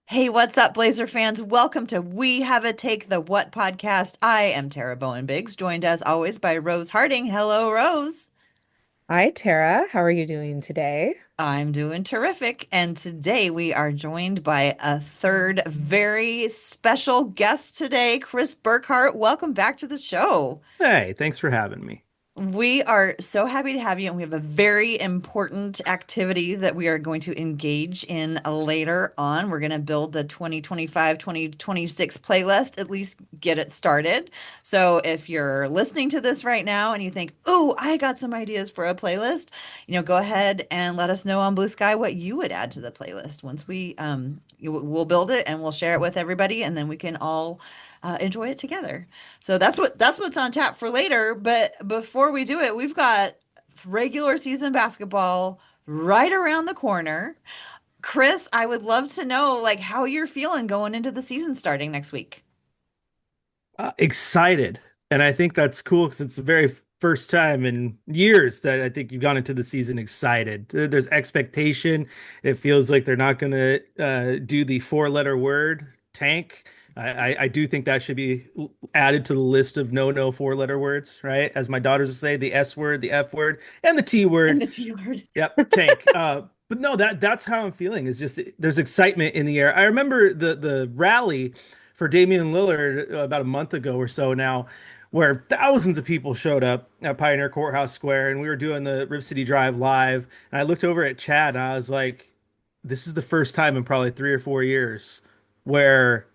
Hey, what's up, Blazer fans? Welcome to We Have a Take the What podcast. I am Tara Bowen Biggs, joined as always by Rose Harding. Hello, Rose. Hi, Tara. How are you doing today? I'm doing terrific. And today we are joined by a third very special guest today, Chris Burkhardt. Welcome back to the show. Hey, thanks for having me. We are so happy to have you, and we have a very important activity that we are going to engage in later on. We're going to build the 2025-2026 playlist, at least get it started. So if you're listening to this right now and you think, "Oh, I got some ideas for a playlist," go ahead and let us know on Blue Sky what you would add to the playlist. Once we'll build it and we'll share it with everybody, and then we can all enjoy it together. So that's what's on tap for later. But before we do it, we've got regular season basketball right around the corner. Chris, I would love to know like how you're feeling going into the season starting next week. Excited. And I think that's cool because it's the very first time in years that I think you've gone into the season excited. There's expectation. It feels like they're not going to do the four-letter word tank. I do think that should be added to the list of no four-letter words, right? As my daughters would say, the S word, the F word, and the T And word. the T word. Yep, tank. But no, that's how I'm feeling. Is just there's excitement in the air. I remember the rally for Damian Lillard about a month ago or so now, where thousands of people showed up at Pioneer Courthouse Square, and we were doing the Rip City Drive live. And I looked over at Chad, and I was like, "This is the first time in probably 3 or 4 years where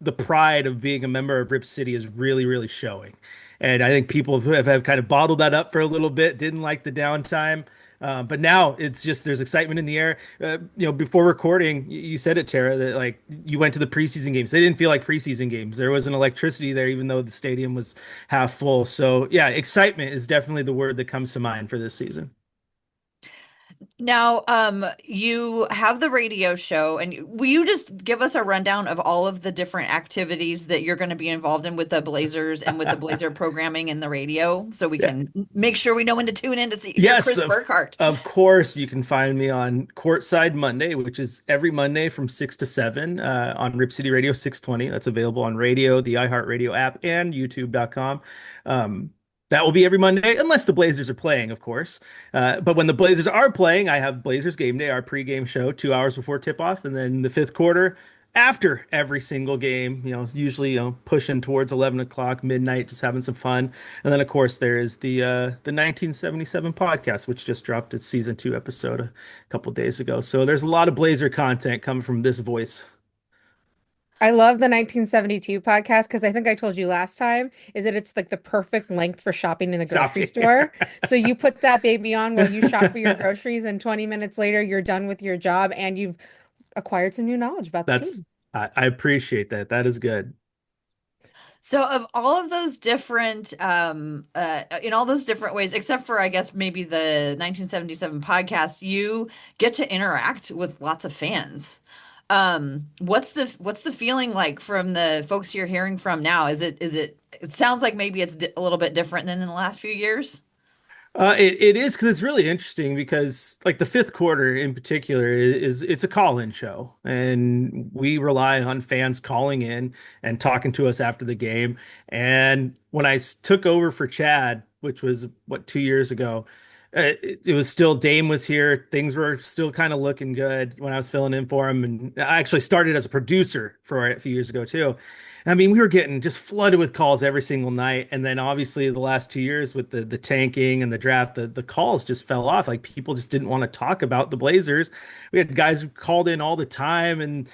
the pride of being a member of Rip City is really showing." And I think people have kind of bottled that up for a little bit, didn't like the downtime. But now it's just there's excitement in the air. Before recording, you said it, Tara, that like you went to the preseason games. They didn't feel like preseason games. There was an electricity there, even though the stadium was half full. So yeah, excitement is definitely the word that comes to mind for this season. Now, you have the radio show, and will you just give us a rundown of all of the different activities that you're going to be involved in with the Blazers and with the Blazer programming and the radio, so we Yeah. can make sure we know when to tune in to hear Yes, Chris Burkhardt? of course. You can find me on Courtside Monday, which is every Monday from 6 to 7 on Rip City Radio 620. That's available on radio, the iHeartRadio app, and YouTube.com. That will be every Monday, unless the Blazers are playing, of course. But when the Blazers are playing, I have Blazers Game Day, our pregame show, 2 hours before tip-off, and then the fifth quarter after every single game, usually, pushing towards 11 o'clock, midnight, just having some fun. And then, of course, there is the 1977 podcast, which just dropped its season 2 episode a couple days ago. So there's a lot of Blazer content coming from this voice. I love the 1972 podcast because I think I told you last time is that it's like the perfect length for shopping in the grocery Shopping. store. So you put that baby on while you shop for your groceries, and 20 minutes later, you're done with your job and you've acquired some new knowledge about the That's team. I appreciate that. That is good. So of all of those different in all those different ways, except for I guess maybe the 1977 podcast, you get to interact with lots of fans. What's the feeling like from the folks you're hearing from now? It sounds like maybe it's a little bit different than in the last few years. It is because it's really interesting because like the fifth quarter in particular is it's a call-in show and we rely on fans calling in and talking to us after the game. And when took over for Chad, which was what 2 years ago, it was still Dame was here. Things were still kind of looking good when I was filling in for him. And I actually started as a producer for it a few years ago too. I mean, we were getting just flooded with calls every single night. And then obviously the last 2 years with the tanking and the draft, the calls just fell off. Like people just didn't want to talk about the Blazers. We had guys who called in all the time and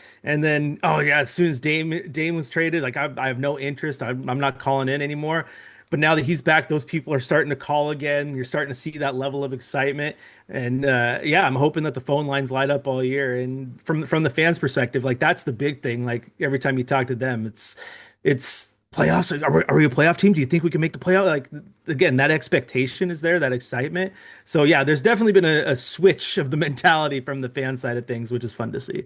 then, oh yeah, as soon as Dame was traded, like I have no interest. I'm not calling in anymore. But now that he's back, those people are starting to call again. You're starting to see that level of excitement, and yeah, I'm hoping that the phone lines light up all year. And from the fans' perspective, like that's the big thing. Like every time you talk to them, it's playoffs. Are we a playoff team? Do you think we can make the playoff? Like again, that expectation is there, that excitement. So yeah, there's definitely been a switch of the mentality from the fan side of things, which is fun to see.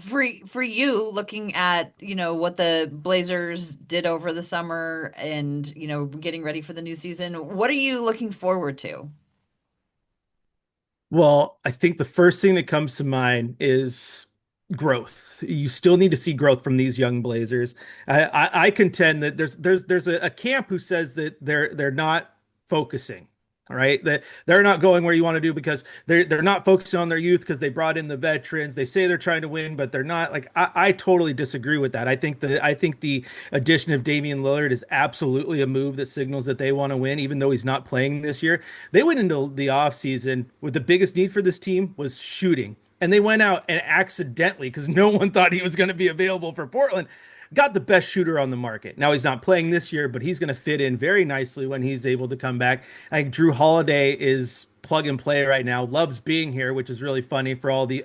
For you, looking at, what the Blazers did over the summer and, getting ready for the new season, what are you looking forward to? Well, I think the first thing that comes to mind is growth. You still need to see growth from these young Blazers. I contend that there's a camp who says that they're not focusing. All right, that they're not going where you want to do because they're not focusing on their youth because they brought in the veterans. They say they're trying to win, but they're not. Like I totally disagree with that. I think the addition of Damian Lillard is absolutely a move that signals that they want to win, even though he's not playing this year. They went into the offseason with the biggest need for this team was shooting. And they went out and accidentally, because no one thought he was going to be available for Portland, got the best shooter on the market. Now he's not playing this year, but he's going to fit in very nicely when he's able to come back. I think Drew Holiday is plug and play right now, loves being here, which is really funny for all the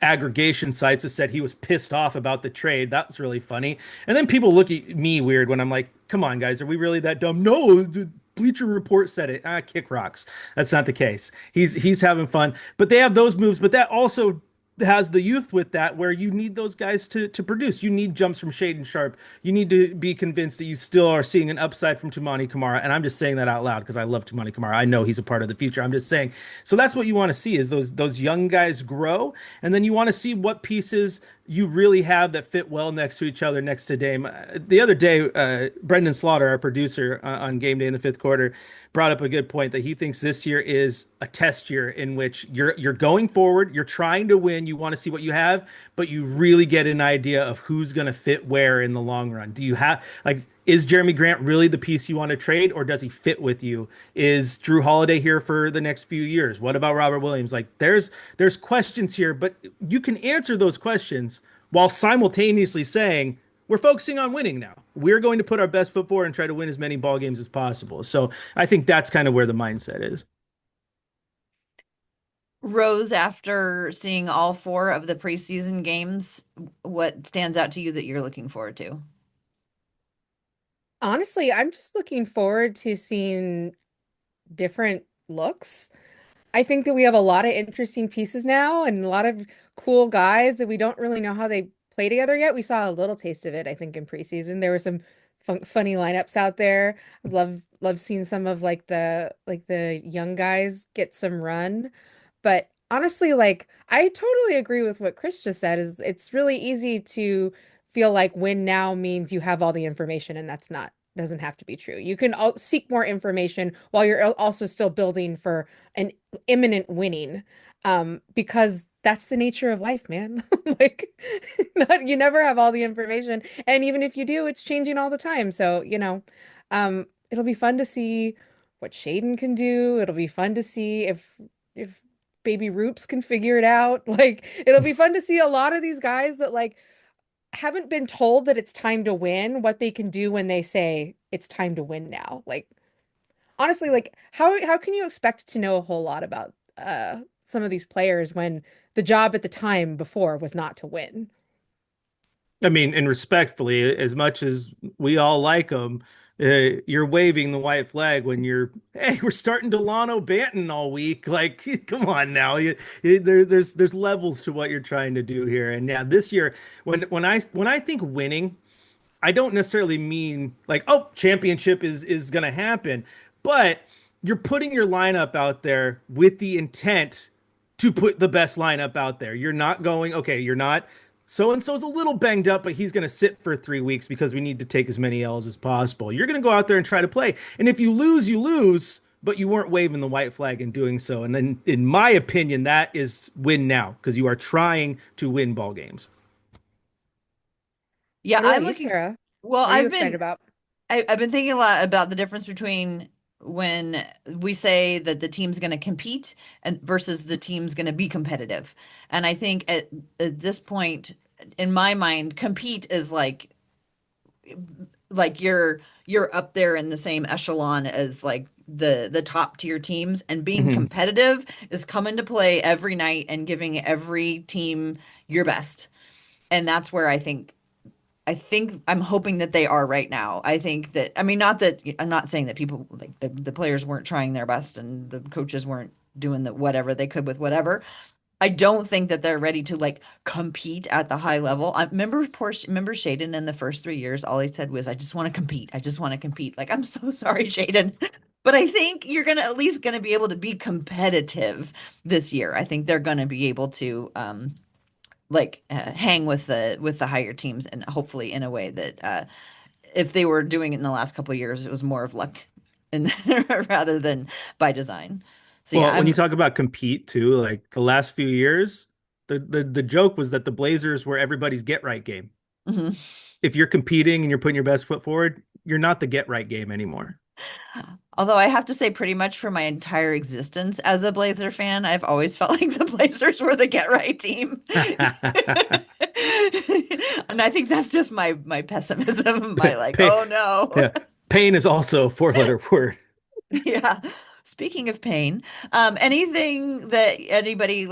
aggregation sites that said he was pissed off about the trade. That was really funny. And then people look at me weird when I'm like, come on, guys, are we really that dumb? No, the Bleacher Report said it. Kick rocks. That's not the case. He's having fun, but they have those moves. But that also has the youth with that, where you need those guys to produce. You need jumps from Shaden Sharp. You need to be convinced that you still are seeing an upside from Tumani Kamara. And I'm just saying that out loud because I love Tumani Kamara. I know he's a part of the future. I'm just saying. So that's what you want to see is those young guys grow, and then you want to see what pieces you really have that fit well next to each other, next to Dame. The other day, Brendan Slaughter, our producer on Game Day in the fifth quarter, brought up a good point that he thinks this year is a test year in which you're going forward, you're trying to win, you want to see what you have, but you really get an idea of who's going to fit where in the long run. Do you have like is Jeremy Grant really the piece you want to trade, or does he fit with you? Is Drew Holiday here for the next few years? What about Robert Williams? Like there's questions here, but you can answer those questions while simultaneously saying we're focusing on winning now. We're going to put our best foot forward and try to win as many ball games as possible. So I think that's kind of where the mindset is. Rose, after seeing all four of the preseason games, what stands out to you that you're looking forward to? Honestly, I'm just looking forward to seeing different looks. I think that we have a lot of interesting pieces now and a lot of cool guys that we don't really know how they play together yet. We saw a little taste of it, I think, in preseason. There were some funny lineups out there. I love seeing some of like the young guys get some run. But honestly, like I totally agree with what Chris just said, is it's really easy to feel like win now means you have all the information, and that's not doesn't have to be true. You can seek more information while you're also still building for an imminent winning, because that's the nature of life, man. Like, you never have all the information, and even if you do, it's changing all the time. So, it'll be fun to see what Shaden can do. It'll be fun to see if Baby Roops can figure it out. Like, it'll be fun to see a lot of these guys that like haven't been told that it's time to win, what they can do when they say it's time to win now. Like honestly, like how can you expect to know a whole lot about some of these players when the job at the time before was not to win? I mean, and respectfully, as much as we all like them, you're waving the white flag when hey, we're starting Delano Banton all week. Like, come on now. There's levels to what you're trying to do here. And yeah, this year, when I think winning, I don't necessarily mean like, oh, championship is going to happen, but you're putting your lineup out there with the intent to put the best lineup out there. You're not going, okay, you're not so and so's a little banged up, but he's going to sit for 3 weeks because we need to take as many L's as possible. You're going to go out there and try to play. And if you lose, you lose, but you weren't waving the white flag in doing so. And then, in my opinion, that is win now because you are trying to win ball games. Yeah, What I'm about you, looking. Tara? Well, What are you excited about? I've been thinking a lot about the difference between when we say that the team's going to compete and versus the team's going to be competitive. And I think at this point, in my mind, compete is like you're up there in the same echelon as like the top tier teams, and being Mhm. competitive is coming to play every night and giving every team your best. And that's where I think I'm hoping that they are right now. I think that, I mean, not that I'm not saying that people like the players weren't trying their best and the coaches weren't doing the whatever they could with whatever. I don't think that they're ready to like compete at the high level. I remember Shaden in the first 3 years, all he said was, I just want to compete. I just want to compete. Like, I'm so sorry, Shaden. But I think you're gonna at least gonna be able to be competitive this year. I think they're gonna be able to hang with the higher teams, and hopefully in a way that if they were doing it in the last couple of years, it was more of luck and rather than by design. So yeah, Well, when you talk about compete too, like the last few years, the joke was that the Blazers were everybody's get right game. Mhm. If you're competing and you're putting your best foot forward, you're not the get right game anymore. Although I have to say, pretty much for my entire existence as a Blazer fan, I've always felt like the Blazers were the get right team. And I think that's just my pessimism, my like, Pain, oh no. yeah, pain is also a four-letter word. Yeah. Speaking of pain, anything that anybody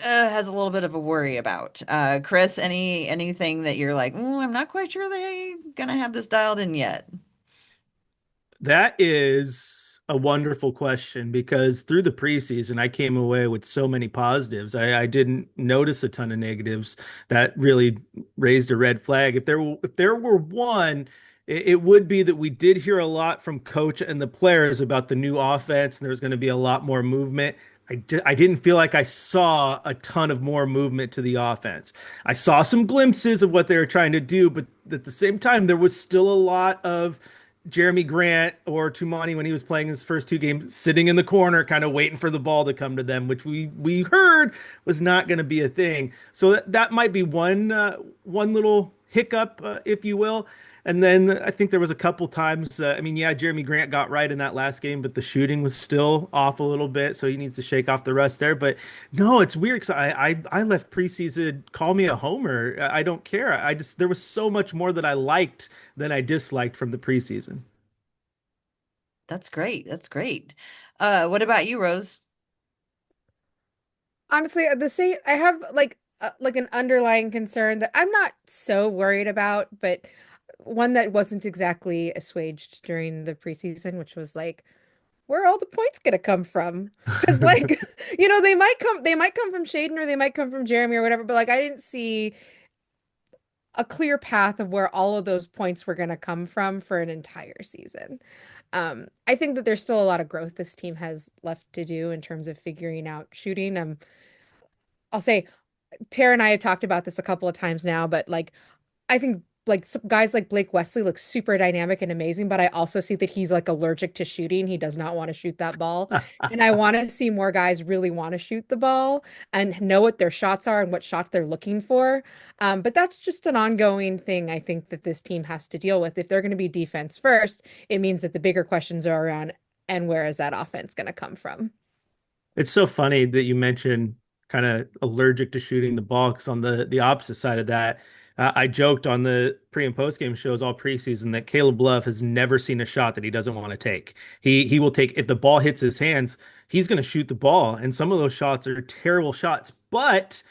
has a little bit of a worry about? Chris, anything that you're like, I'm not quite sure they gonna have this dialed in yet. That is a wonderful question because through the preseason, I came away with so many positives. I didn't notice a ton of negatives that really raised a red flag. If there were one, it would be that we did hear a lot from coach and the players about the new offense, and there was going to be a lot more movement. I didn't feel like I saw a ton of more movement to the offense. I saw some glimpses of what they were trying to do, but at the same time, there was still a lot of Jeremy Grant or Tumani when he was playing his first two games, sitting in the corner, kind of waiting for the ball to come to them, which we heard was not going to be a thing. So that might be one little hiccup, if you will. And then I think there was a couple times. I mean, yeah, Jeremy Grant got right in that last game, but the shooting was still off a little bit, so he needs to shake off the rust there. But no, it's weird because I left preseason. Call me a homer. I don't care. I just there was so much more that I liked than I disliked from the preseason. That's great. That's great. What about you, Rose? Honestly, the same. I have like an underlying concern that I'm not so worried about, but one that wasn't exactly assuaged during the preseason, which was like, where are all the points gonna come from? Because like, they might come from Shaden or they might come from Jeremy or whatever, but like I didn't see a clear path of where all of those points were gonna come from for an entire season. I think that there's still a lot of growth this team has left to do in terms of figuring out shooting. I'll say Tara and I have talked about this a couple of times now, but like I think like some guys like Blake Wesley look super dynamic and amazing, but I also see that he's like allergic to shooting. He does not want to shoot that ball. And I want to see more guys really want to shoot the ball and know what their shots are and what shots they're looking for. But that's just an ongoing thing I think that this team has to deal with. If they're going to be defense first, it means that the bigger questions are around and where is that offense going to come from? It's so funny that you mentioned kind of allergic to shooting the ball because on the opposite side of that, I joked on the pre and post game shows all preseason that Caleb Love has never seen a shot that he doesn't want to take. He will take if the ball hits his hands, he's going to shoot the ball, and some of those shots are terrible shots, but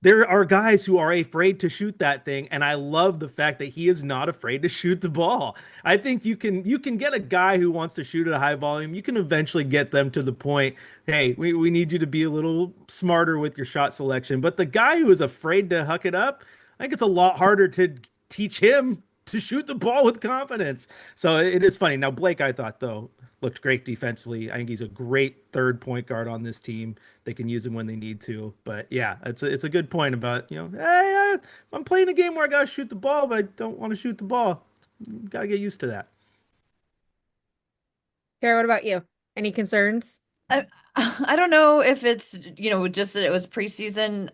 there are guys who are afraid to shoot that thing, and I love the fact that he is not afraid to shoot the ball. I think you can get a guy who wants to shoot at a high volume. You can eventually get them to the point, hey, we need you to be a little smarter with your shot selection. But the guy who is afraid to huck it up, I think it's a lot harder to teach him to shoot the ball with confidence. So it is funny. Now, Blake, I thought though, looked great defensively. I think he's a great third point guard on this team. They can use him when they need to. But yeah, it's a good point about, hey, I'm playing a game where I gotta shoot the ball, but I don't want to shoot the ball. Gotta get used to that. Kara, what about you? Any concerns? I, I don't know if it's, just that it was preseason,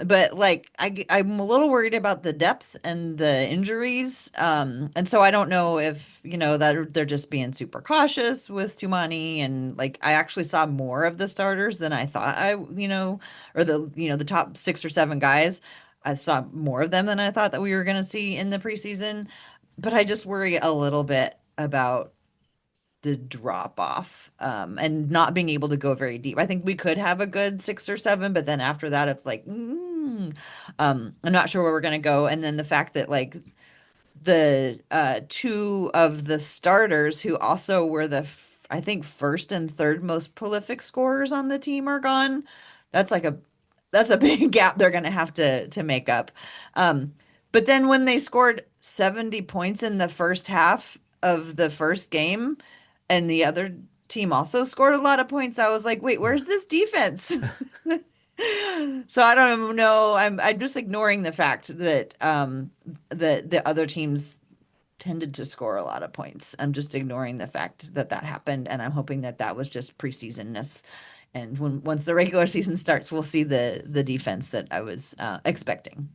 but like I'm a little worried about the depth and the injuries. And so I don't know if, that they're just being super cautious with Tumani, and like I actually saw more of the starters than I thought or the top 6 or 7 guys. I saw more of them than I thought that we were going to see in the preseason, but I just worry a little bit about the drop off and not being able to go very deep. I think we could have a good 6 or 7, but then after that, it's like, I'm not sure where we're gonna go. And then the fact that like the two of the starters who also were I think first and third most prolific scorers on the team are gone. That's like that's a big gap they're gonna have to make up. But then when they scored 70 points in the first half of the first game, and the other team also scored a lot of points. I was like, wait, where's this defense? So I don't even know. I'm just ignoring the fact that the other teams tended to score a lot of points. I'm just ignoring the fact that that happened, and I'm hoping that that was just preseasonness. And once the regular season starts, we'll see the defense that I was expecting.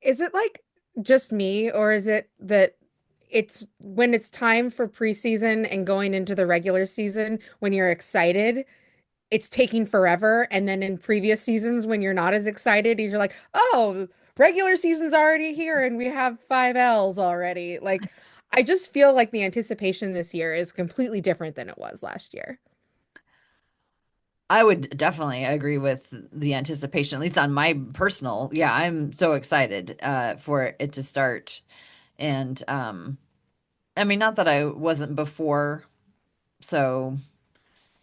Is it like just me, or is it that it's when it's time for preseason and going into the regular season when you're excited, it's taking forever, and then in previous seasons when you're not as excited, you're like, "Oh, regular season's already here and we have 5 L's already." Like I just feel like the anticipation this year is completely different than it was last year. I would definitely agree with the anticipation, at least on my personal. Yeah, I'm so excited for it to start. And I mean, not that I wasn't before, so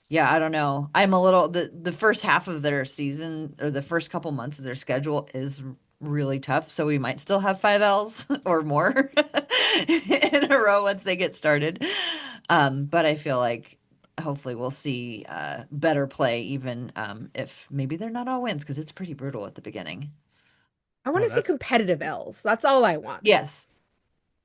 yeah, I don't know. I'm a little the first half of their season or the first couple months of their schedule is really tough, so we might still have 5 L's or more in a row once they get started. But I feel like hopefully we'll see better play even if maybe they're not all wins because it's pretty brutal at the beginning. I want Oh, to see that's competitive L's. That's all I want. Yes.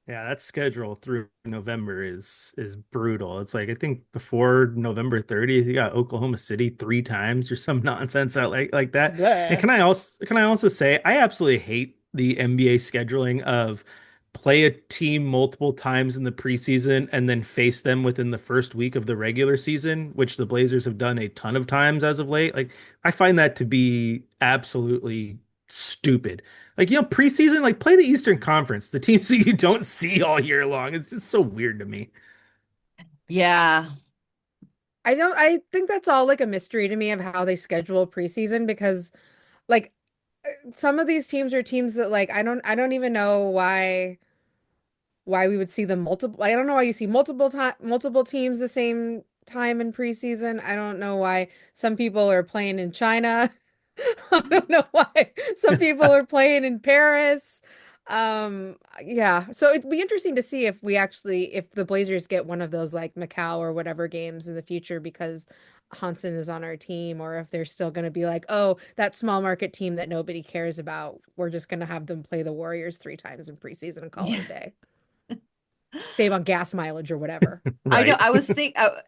yeah, that schedule through November is brutal. It's like I think before November 30th, you got Oklahoma City three times or some nonsense out like that. And Bleh. can I also say I absolutely hate the NBA scheduling of play a team multiple times in the preseason and then face them within the first week of the regular season, which the Blazers have done a ton of times as of late. Like I find that to be absolutely stupid. Like, preseason, like play the Eastern Conference, the teams that you don't see all year long. It's just so weird to me. Yeah. I think that's all like a mystery to me of how they schedule preseason because like some of these teams are teams that like I don't even know why we would see them multiple. I don't know why you see multiple teams the same time in preseason. I don't know why some people are playing in China. I don't know why some people are playing in Paris. Yeah. So it'd be interesting to see if the Blazers get one of those like Macau or whatever games in the future because Hansen is on our team, or if they're still going to be like, oh, that small market team that nobody cares about, we're just going to have them play the Warriors 3 times in preseason and call it Yeah. a day. Save on gas mileage or whatever. I know. Right.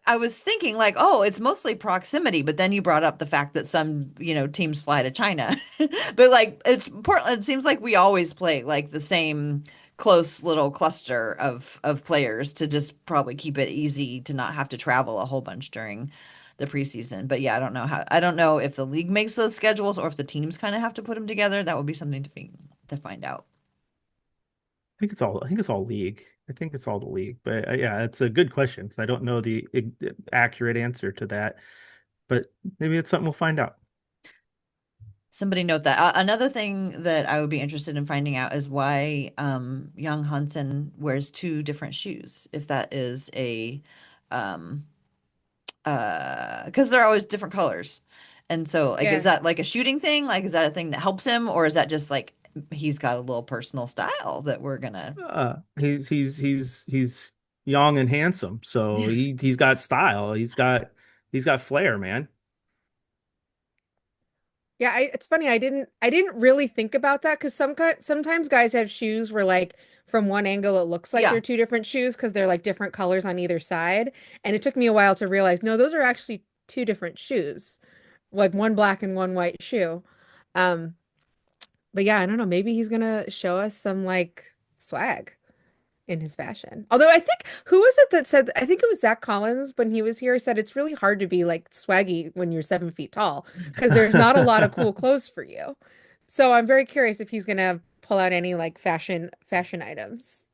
I was thinking like, oh, it's mostly proximity, but then you brought up the fact that some, teams fly to China. But like it's Portland, it seems like we always play like the same close little cluster of players to just probably keep it easy to not have to travel a whole bunch during the preseason. But yeah, I don't know if the league makes those schedules or if the teams kind of have to put them together. That would be something to find out. I think it's all league. I think it's all the league. But yeah, it's a good question because I don't know the accurate answer to that. But maybe it's something we'll find out. Somebody note that. Another thing that I would be interested in finding out is why young Hansen wears two different shoes. If that is a um because they're always different colors. And so like is Yeah. that like a shooting thing? Like is that a thing that helps him or is that just like he's got a little personal style that we're gonna He's young and handsome, so he's got style. He's got flair, man. Yeah, it's funny. I didn't really think about that because sometimes guys have shoes where like from one angle it looks like they're Yeah. two different shoes because they're like different colors on either side. And it took me a while to realize no, those are actually two different shoes, like one black and one white shoe. Um, but yeah, I don't know. Maybe he's gonna show us some like swag in his fashion. Although I think who was it that said I think it was Zach Collins when he was here said it's really hard to be like swaggy when you're 7 feet tall because there's not a lot of cool clothes for you. So I'm very curious if he's gonna pull out any like fashion items.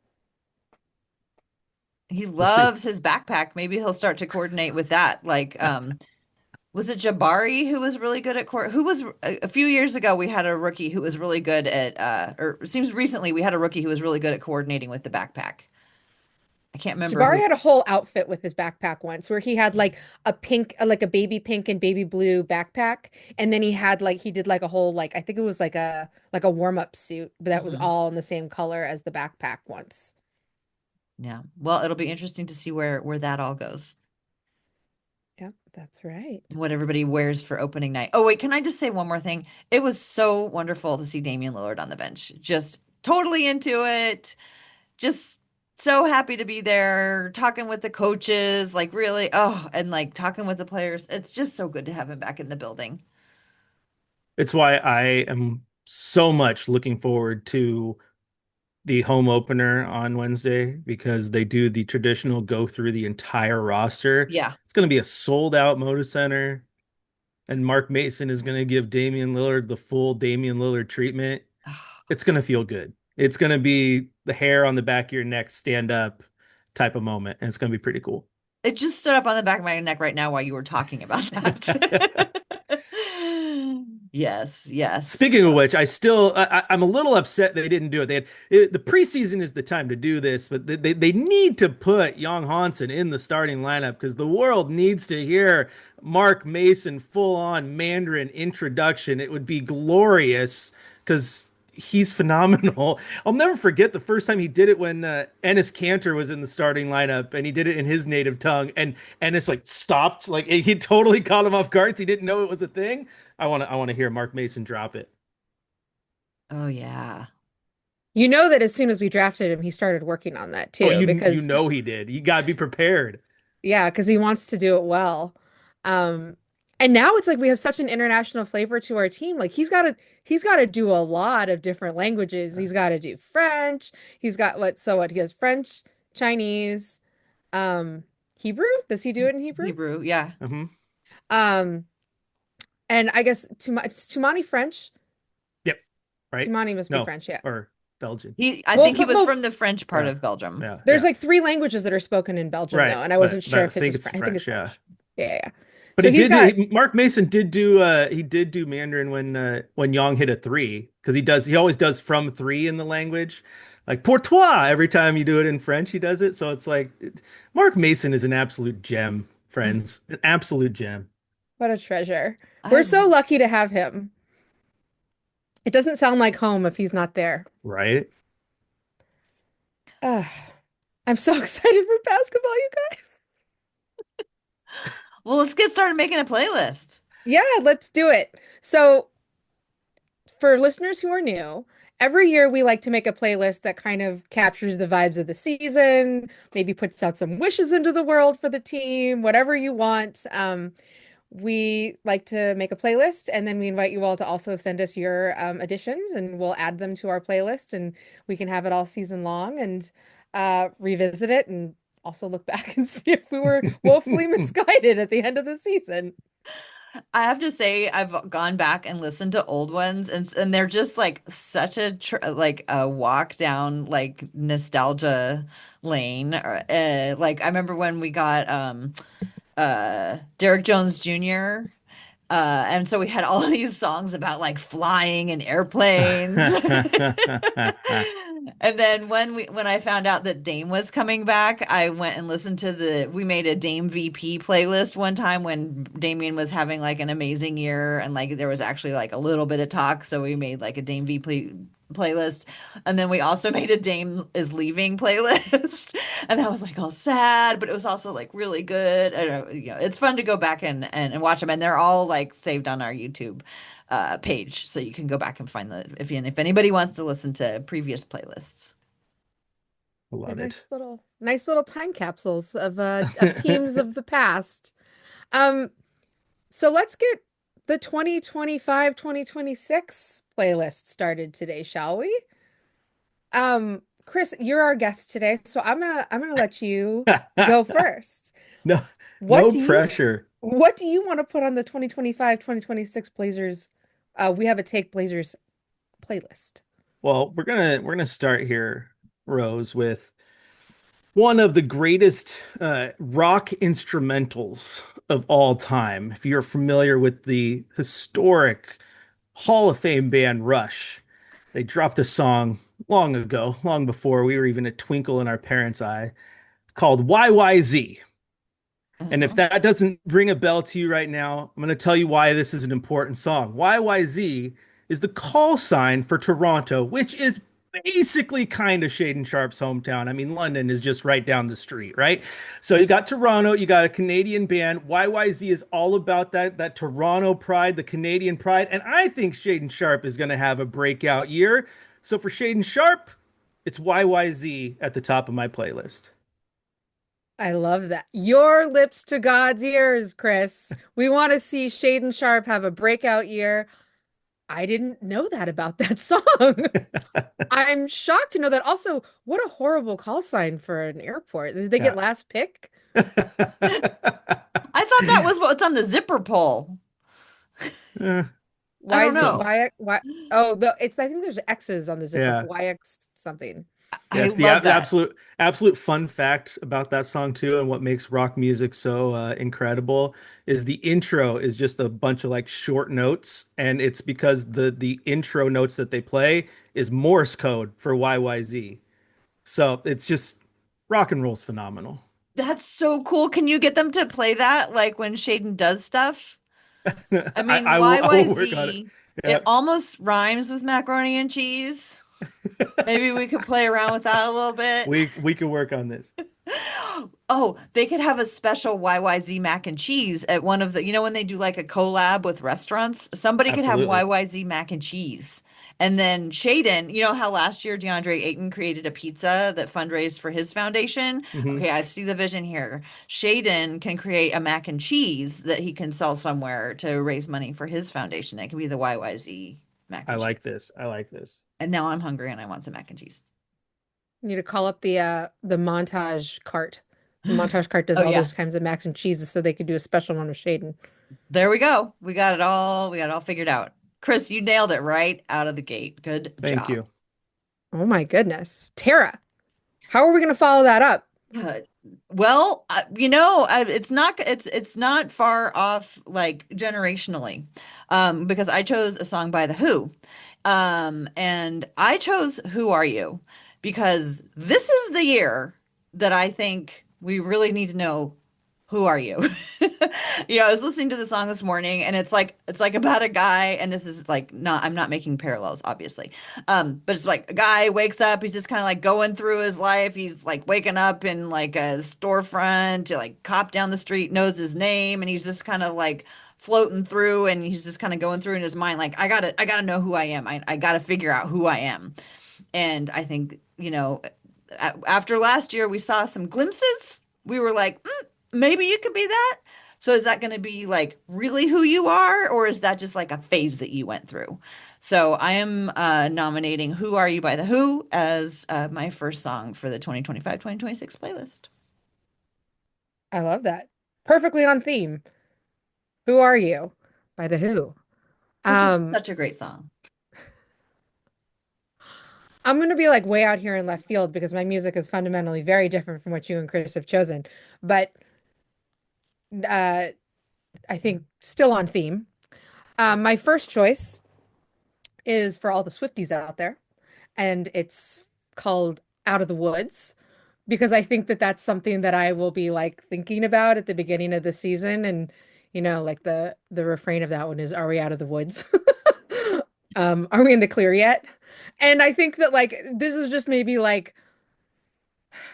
He We'll see. loves his backpack. Maybe he'll start to coordinate with that. Like was it Jabari who was really good at court? Who was a few years ago we had a rookie who was really good at or it seems recently we had a rookie who was really good at coordinating with the backpack. I can't remember Jabari who. had a whole outfit with his backpack once where he had like a pink, like a baby pink and baby blue backpack. And then he had like, he did like a whole, like, I think it was like a warm-up suit, but that was Mhm. all in the same color as the backpack once. Yeah. Well, it'll be interesting to see where that all goes. Yep, that's right. What everybody wears for opening night. Oh, wait, can I just say one more thing? It was so wonderful to see Damian Lillard on the bench. Just totally into it. Just so happy to be there, talking with the coaches, like really, oh, and like talking with the players. It's just so good to have him back in the building. It's why I am so much looking forward to the home opener on Wednesday because they do the traditional go through the entire roster. Yeah. It's going to be a sold out Moda Center, and Mark Mason is going to give Damian Lillard the full Damian Lillard treatment. It's going to feel good. It's going to be the hair on the back of your neck stand up type of moment, and it's going to be pretty cool. It just stood up on the back of my neck right now while you were talking about that. Yes, yes. Speaking of which, I'm a little upset they didn't do it. The preseason is the time to do this, but they need to put Young Hansen in the starting lineup because the world needs to hear Mark Mason full on Mandarin introduction. It would be glorious because he's phenomenal. I'll never forget the first time he did it when Ennis Cantor was in the starting lineup and he did it in his native tongue and Ennis like stopped, like he totally caught him off guard. He didn't know it was a thing. I want to hear Mark Mason drop it. Oh yeah. You know that as soon as we drafted him, he started working on that Oh, too, you because know he did. You got to be prepared. yeah, because he wants to do it well. Um, and now it's like we have such an international flavor to our team. Like he's got to do a lot of different languages. He's got to do French. He's got what he has French, Chinese, Hebrew. Does he do it in Hebrew? Hebrew, yeah. Hmm. Um, and I guess it's Tumani French. Yep. Right. Tumani must be No, French, yeah. or Belgian. I Well, think he but was well, from the French part Yeah. of Belgium. Yeah. there's Yeah. like three languages that are spoken in Belgium Right. though, and I wasn't But sure I if his think was it's French. I think it's French. Yeah. French. Yeah, yeah, yeah. But So he's got Mark Mason did do Mandarin when Yang hit a three because he always does from three in the language. Like pour toi every time you do it in French, he does it. So it's like Mark Mason is an absolute gem, friends. An absolute gem. what a treasure. I We're so lucky to have him. It doesn't sound like home if he's not there. Right? Ugh, I'm so excited for basketball, you guys. Well, let's get started making a playlist. Yeah, let's do it. So, for listeners who are new, every year we like to make a playlist that kind of captures the vibes of the season, maybe puts out some wishes into the world for the team, whatever you want. We like to make a playlist and then we invite you all to also send us your additions and we'll add them to our playlist and we can have it all season long and revisit it and also look back and see if we were woefully misguided at the end of the season. I have to say, I've gone back and listened to old ones, and they're just like such a like a walk down like nostalgia lane. Like I remember when we got Derek Jones Jr. And so we had all these songs about like flying and airplanes. And then when I found out that Dame was coming back, I went and listened to we made a Dame VP playlist one time when Damian was having like an amazing year and like there was actually like a little bit of talk, so we made like a Dame VP playlist. And then we also made a Dame is leaving playlist. And that was like all sad, but it was also like really good. And, it's fun to go back and watch them. And they're all like saved on our YouTube page. So you can go back and find if anybody wants to listen to previous playlists. They're Love it. nice little time capsules of teams of the past. Um, so let's get the 2025-2026 playlist started today, shall we? Chris, you're our guest today, so I'm gonna let you go first. No, What no do you pressure. what do you want to put on the 2025-2026 Blazers? We have a Take Blazers playlist. Well, we're gonna start here, Rose, with one of the greatest rock instrumentals of all time. If you're familiar with the historic Hall of Fame band Rush, they dropped a song long ago, long before we were even a twinkle in our parents' eye. called YYZ. And if Uh-huh. that doesn't ring a bell to you right now, I'm going to tell you why this is an important song. YYZ is the call sign for Toronto, which is basically kind of Shaden Sharp's hometown. I mean, London is just right down the street, right? So you got Toronto, you got a Canadian band. YYZ is all about that Toronto pride, the Canadian pride, and I think Shaden Sharp is going to have a breakout year. So for Shaden Sharp, it's YYZ at the top of my playlist. I love that. Your lips to God's ears, Chris. We want to see Shaden Sharp have a breakout year. I didn't know that about that song. I'm shocked to know that. Also, what a horrible call sign for an airport. Did they get Yeah. last pick? I thought that was what's on the zipper pull. Eh, I Why don't is it know. why why oh it's I think there's X's on the zipper. yeah. YX something. I Yes, love the that. absolute fun fact about that song too, and what makes rock music so incredible is the intro is just a bunch of like short notes, and it's because the intro notes that they play is Morse code for YYZ. So it's just rock and roll's phenomenal. That's so cool. Can you get them to play that like when Shaden does stuff? I mean, I will work on it. YYZ, Yeah, it almost rhymes with macaroni and cheese. Maybe we could play around with that a little bit. we can work on this. Oh, they could have a special YYZ mac and cheese at one of the, when they do like a collab with restaurants, somebody could have Absolutely. YYZ mac and cheese. And then Shaden, you know how last year DeAndre Ayton created a pizza that fundraised for his foundation? Hmm. Okay, I see the vision here. Shaden can create a mac and cheese that he can sell somewhere to raise money for his foundation. It can be the YYZ mac I and cheese. like this. I like this. And now I'm hungry and I want some mac and cheese. You need to call up the montage cart. The montage cart does Oh all yeah. those kinds of macs and cheeses so they could do a special one with Shaden. There we go. We got it all figured out. Chris, you nailed it right out of the gate. Good Thank job. you. Oh my goodness. Tara, how are we going to follow that up? Uh, well, it's not far off like generationally, because I chose a song by The Who, and I chose "Who Are You" because this is the year that I think we really need to know who are you. I was listening to the song this morning, and it's like about a guy, and this is like not I'm not making parallels, obviously. But it's like a guy wakes up, he's just kind of like going through his life. He's like waking up in like a storefront to like cop down the street knows his name, and he's just kind of like floating through, and he's just kind of going through in his mind, like, I gotta know who I am. I gotta figure out who I am. And I think, after last year we saw some glimpses. We were like, maybe you could be that. So is that going to be like really who you are, or is that just like a phase that you went through? So I am nominating "Who Are You" by The Who as my first song for the 2025-2026 playlist. I love that. Perfectly on theme. Who Are You by The Who. This is Um, such a great song. I'm going to be like way out here in left field because my music is fundamentally very different from what you and Chris have chosen. But uh, I think still on theme. My first choice is for all the Swifties out there, and it's called Out of the Woods because I think that that's something that I will be like thinking about at the beginning of the season. And, like the refrain of that one is, "Are we out of the woods?" Are we in the clear yet? And I think that like this is just maybe like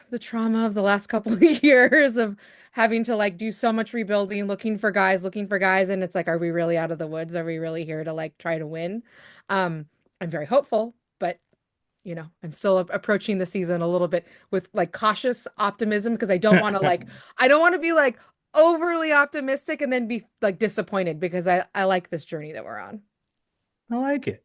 the trauma of the last couple of years of having to like do so much rebuilding, looking for guys, and it's like, are we really out of the woods? Are we really here to like try to win? I'm very hopeful, but I'm still approaching the season a little bit with like cautious optimism because I don't want to be like overly optimistic and then be like disappointed because I like this journey that we're on. I like it.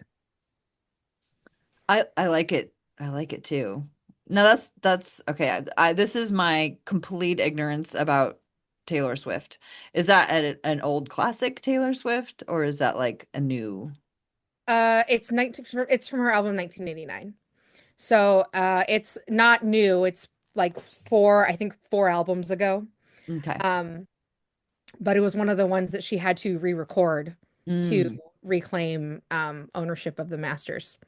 I like it. I like it too. No, that's okay. This is my complete ignorance about Taylor Swift. Is that an old classic Taylor Swift, or is that like a new? It's from her album 1989. So it's not new. It's like I think 4 albums ago. Okay. Um, but it was one of the ones that she had to re-record to Mm. reclaim ownership of the masters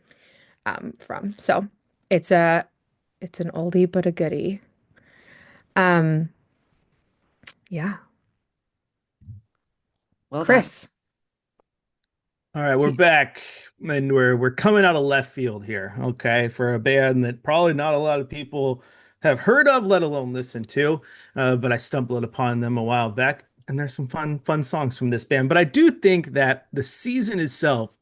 from. So it's a it's an oldie but a goodie. Um, yeah. Well done. Chris. All right, we're Do- back and we're coming out of left field here, okay, for a band that probably not a lot of people have heard of, let alone listen to. But I stumbled upon them a while back, and there's some fun songs from this band. But I do think that the season itself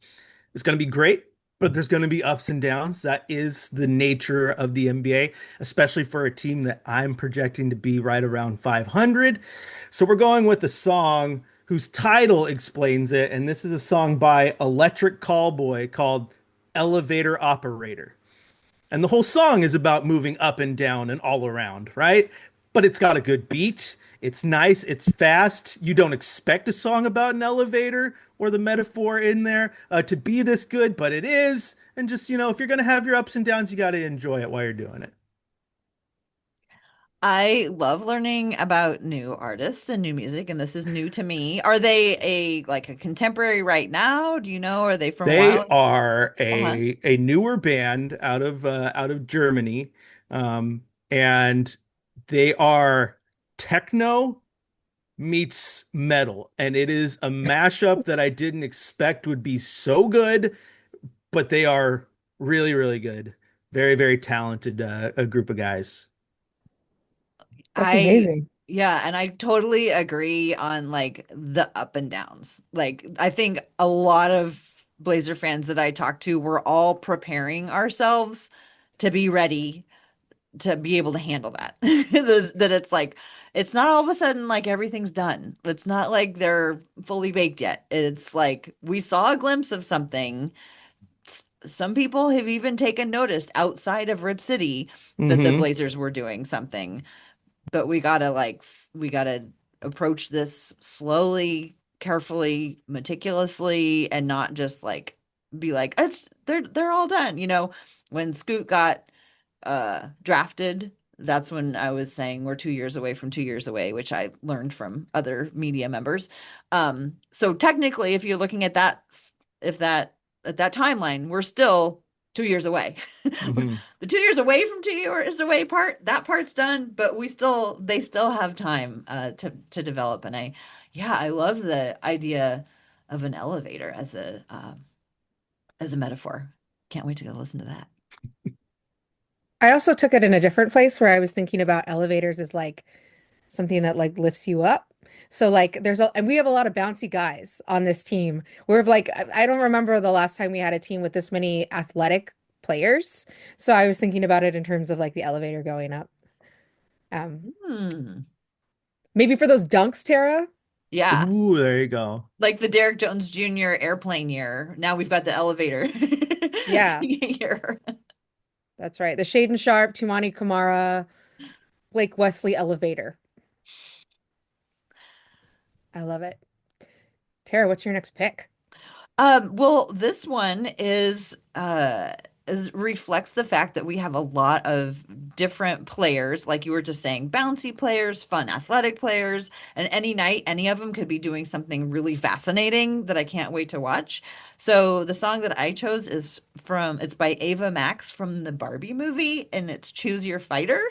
is going to be great, but there's going to be ups and downs. That is the nature of the NBA, especially for a team that I'm projecting to be right around 500. So we're going with a song whose title explains it, and this is a song by Electric Callboy called Elevator Operator. And the whole song is about moving up and down and all around, right? But it's got a good beat. It's nice. It's fast. You don't expect a song about an elevator or the metaphor in there to be this good, but it is. And just, if you're going to have your ups and downs, you got to enjoy it while you're doing it. I love learning about new artists and new music, and this is new to me. Are they a contemporary right now? Do you know? Are they from a They while? are Uh-huh. a newer band out of Germany, and they are techno meets metal, and it is a mashup that I didn't expect would be so good, but they are really good. Very talented a group of guys. That's I amazing. yeah, and I totally agree on like the up and downs. Like I think a lot of Blazer fans that I talked to were all preparing ourselves to be ready to be able to handle that. That it's like it's not all of a sudden like everything's done. It's not like they're fully baked yet. It's like we saw a glimpse of something. Some people have even taken notice outside of Rip City that the Hmm. Blazers were doing something, but we gotta approach this slowly, carefully, meticulously, and not just like be like it's they're all done. When Scoot got drafted, that's when I was saying we're 2 years away from 2 years away, which I learned from other media members. So technically, if you're looking at that, if that at that timeline, we're still 2 years away. Hmm. The 2 years away from 2 years away part, that part's done, but they still have time to develop. And yeah, I love the idea of an elevator as a metaphor. Can't wait to go listen to that. I also took it in a different place where I was thinking about elevators as like something that like lifts you up. So like and we have a lot of bouncy guys on this team. We're like I don't remember the last time we had a team with this many athletic players. So I was thinking about it in terms of like the elevator going up. Um, Hmm. maybe for those dunks, Tara. Yeah. Ooh, there you go. Like the Derek Jones Jr. airplane year. Now we've got the elevator Yeah, year. that's right. The Shaden Sharp, Tumani Kamara, Blake Wesley elevator. I love it. Tara, what's your next pick? Well, this one is reflects the fact that we have a lot of different players, like you were just saying, bouncy players, fun athletic players, and any night, any of them could be doing something really fascinating that I can't wait to watch. So the song that I chose it's by Ava Max from the Barbie movie, and it's Choose Your Fighter.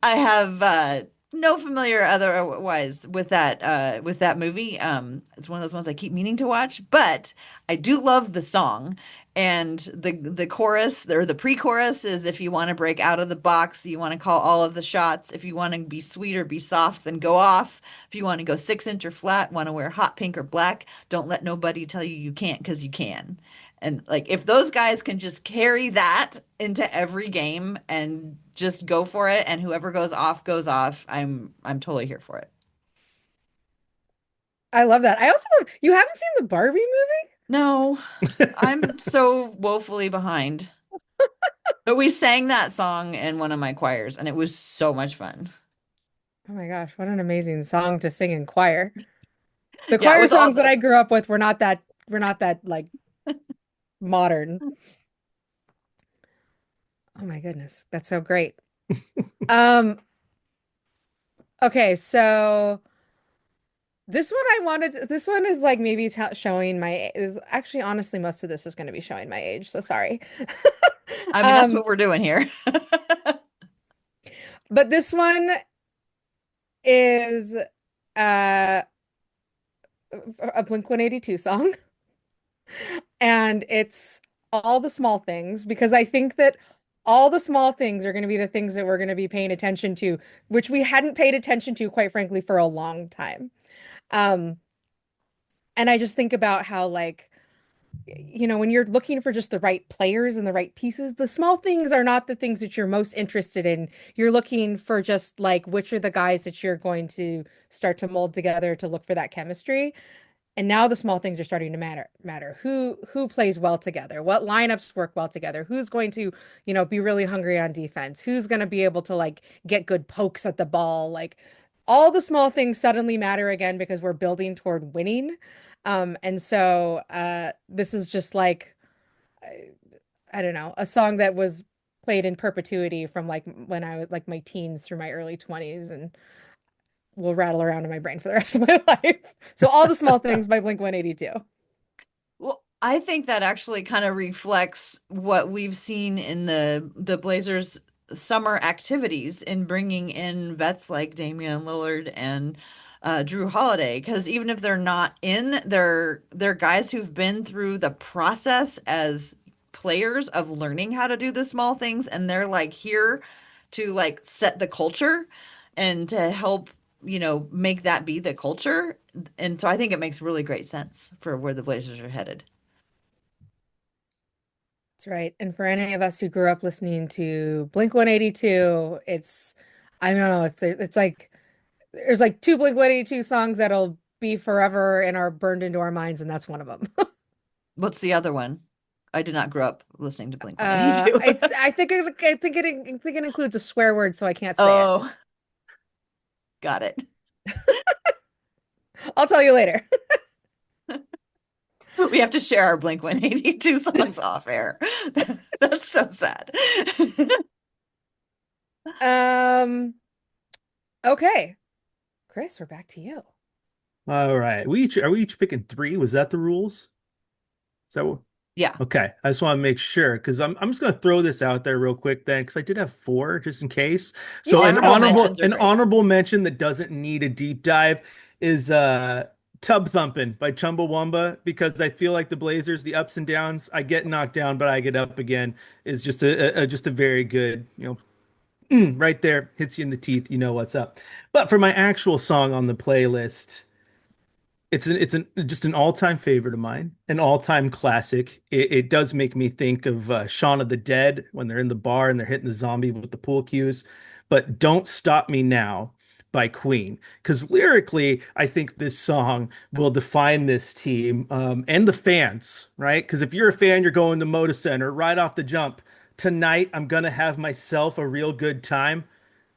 I have no familiar otherwise with that movie. It's one of those ones I keep meaning to watch, but I do love the song and the chorus or the pre-chorus is if you want to break out of the box, you want to call all of the shots. If you want to be sweet or be soft, then go off. If you want to go 6 inch or flat, want to wear hot pink or black, don't let nobody tell you you can't because you can. And like if those guys can just carry that into every game and just go for it and whoever goes off, I'm totally here for it. I love that. I also you haven't seen the Barbie movie? No, I'm so woefully behind. But we sang that song in one of my choirs and it was so much fun. Oh my gosh, what an amazing song to sing in choir. The Yeah, choir with all songs that the I grew up with were not that like modern. Oh my goodness, that's so great. Um, okay, so this one is like maybe t showing my is actually honestly most of this is going to be showing my age, so sorry. I mean that's Um, what we're doing here. But this one is uh, a Blink-182 song, and it's all the small things because I think that all the small things are going to be the things that we're going to be paying attention to, which we hadn't paid attention to, quite frankly, for a long time. Um, and I just think about how, like, when you're looking for just the right players and the right pieces, the small things are not the things that you're most interested in. You're looking for just like which are the guys that you're going to start to mold together to look for that chemistry. And now the small things are starting to matter. Who plays well together? What lineups work well together? Who's going to, be really hungry on defense? Who's going to be able to like get good pokes at the ball? Like all the small things suddenly matter again because we're building toward winning. And so this is just like I don't know, a song that was played in perpetuity from like when I was like my teens through my early 20s and will rattle around in my brain for the rest of my life. So All the Small Things by Blink-182. Well, I think that actually kind of reflects what we've seen in the Blazers' summer activities in bringing in vets like Damian Lillard and Drew Holiday. Because even if they're not in, they're guys who've been through the process as players of learning how to do the small things, and they're like here to like set the culture and to help make that be the culture. And so I think it makes really great sense for where the Blazers are headed. That's right. And for any of us who grew up listening to Blink-182, I don't know, it's like there's like two Blink-182 songs that'll be forever and are burned into our minds, and that's one of them. What's the other one? I did not grow up listening to Blink 182. I think it includes a swear word, so I can't say it. Oh, got it. I'll tell you later. We have to share our Blink 182 songs off air. That's so sad. Um, okay. Chris, we're back to you. All right. Are we each picking three? Was that the rules? Is that what? Yeah. Okay. I just want to make sure because I'm just gonna throw this out there real quick then because I did have four just in case. So Yeah. Honorable mentions are an great. honorable mention that doesn't need a deep dive is Tub Thumping by Chumbawamba because I feel like the Blazers, the ups and downs, I get knocked down, but I get up again, is just a very good, right there, hits you in the teeth, you know what's up. But for my actual song on the playlist, it's just an all-time favorite of mine, an all-time classic. It does make me think of Shaun of the Dead when they're in the bar and they're hitting the zombie with the pool cues. But Don't Stop Me Now by Queen, because lyrically, I think this song will define this team and the fans, right? Because if you're a fan, you're going to Moda Center right off the jump. Tonight, I'm gonna have myself a real good time.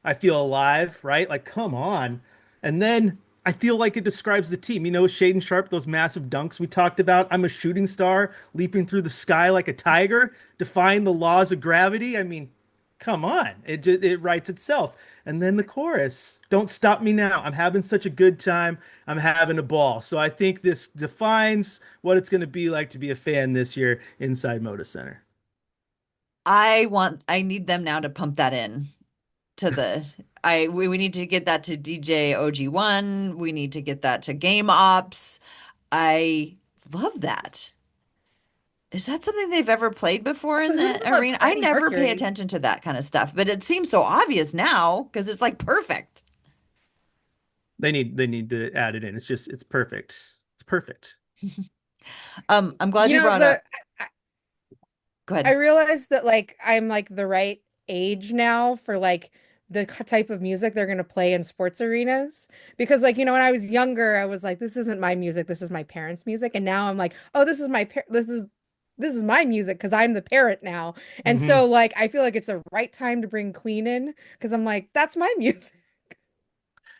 I feel alive, right? Like, come on. And then I feel like it describes the team. You know, Shaden Sharp, those massive dunks we talked about. I'm a shooting star leaping through the sky like a tiger, defying the laws of gravity. I mean, come on. It writes itself. And then the chorus, don't stop me now. I'm having such a good time. I'm having a ball. So I think this defines what it's going to be like to be a fan this year inside Moda Center. I need them now to pump that in to the we need to get that to DJ OG1. We need to get that to Game Ops. I love that. Is that something they've ever played before So in who's the about arena? I Freddie never pay Mercury? attention to that kind of stuff, but it seems so obvious now because it's like perfect. They need to add it in. It's perfect. It's perfect. I'm glad You you know, brought the up. Go I ahead. realized that like I'm like the right age now for like the type of music they're gonna play in sports arenas. Because like, when I was younger, I was like, this isn't my music, this is my parents' music. And now I'm like, oh, this is my music because I'm the parent now. And Hmm. so like I feel like it's the right time to bring Queen in because I'm like, that's my music.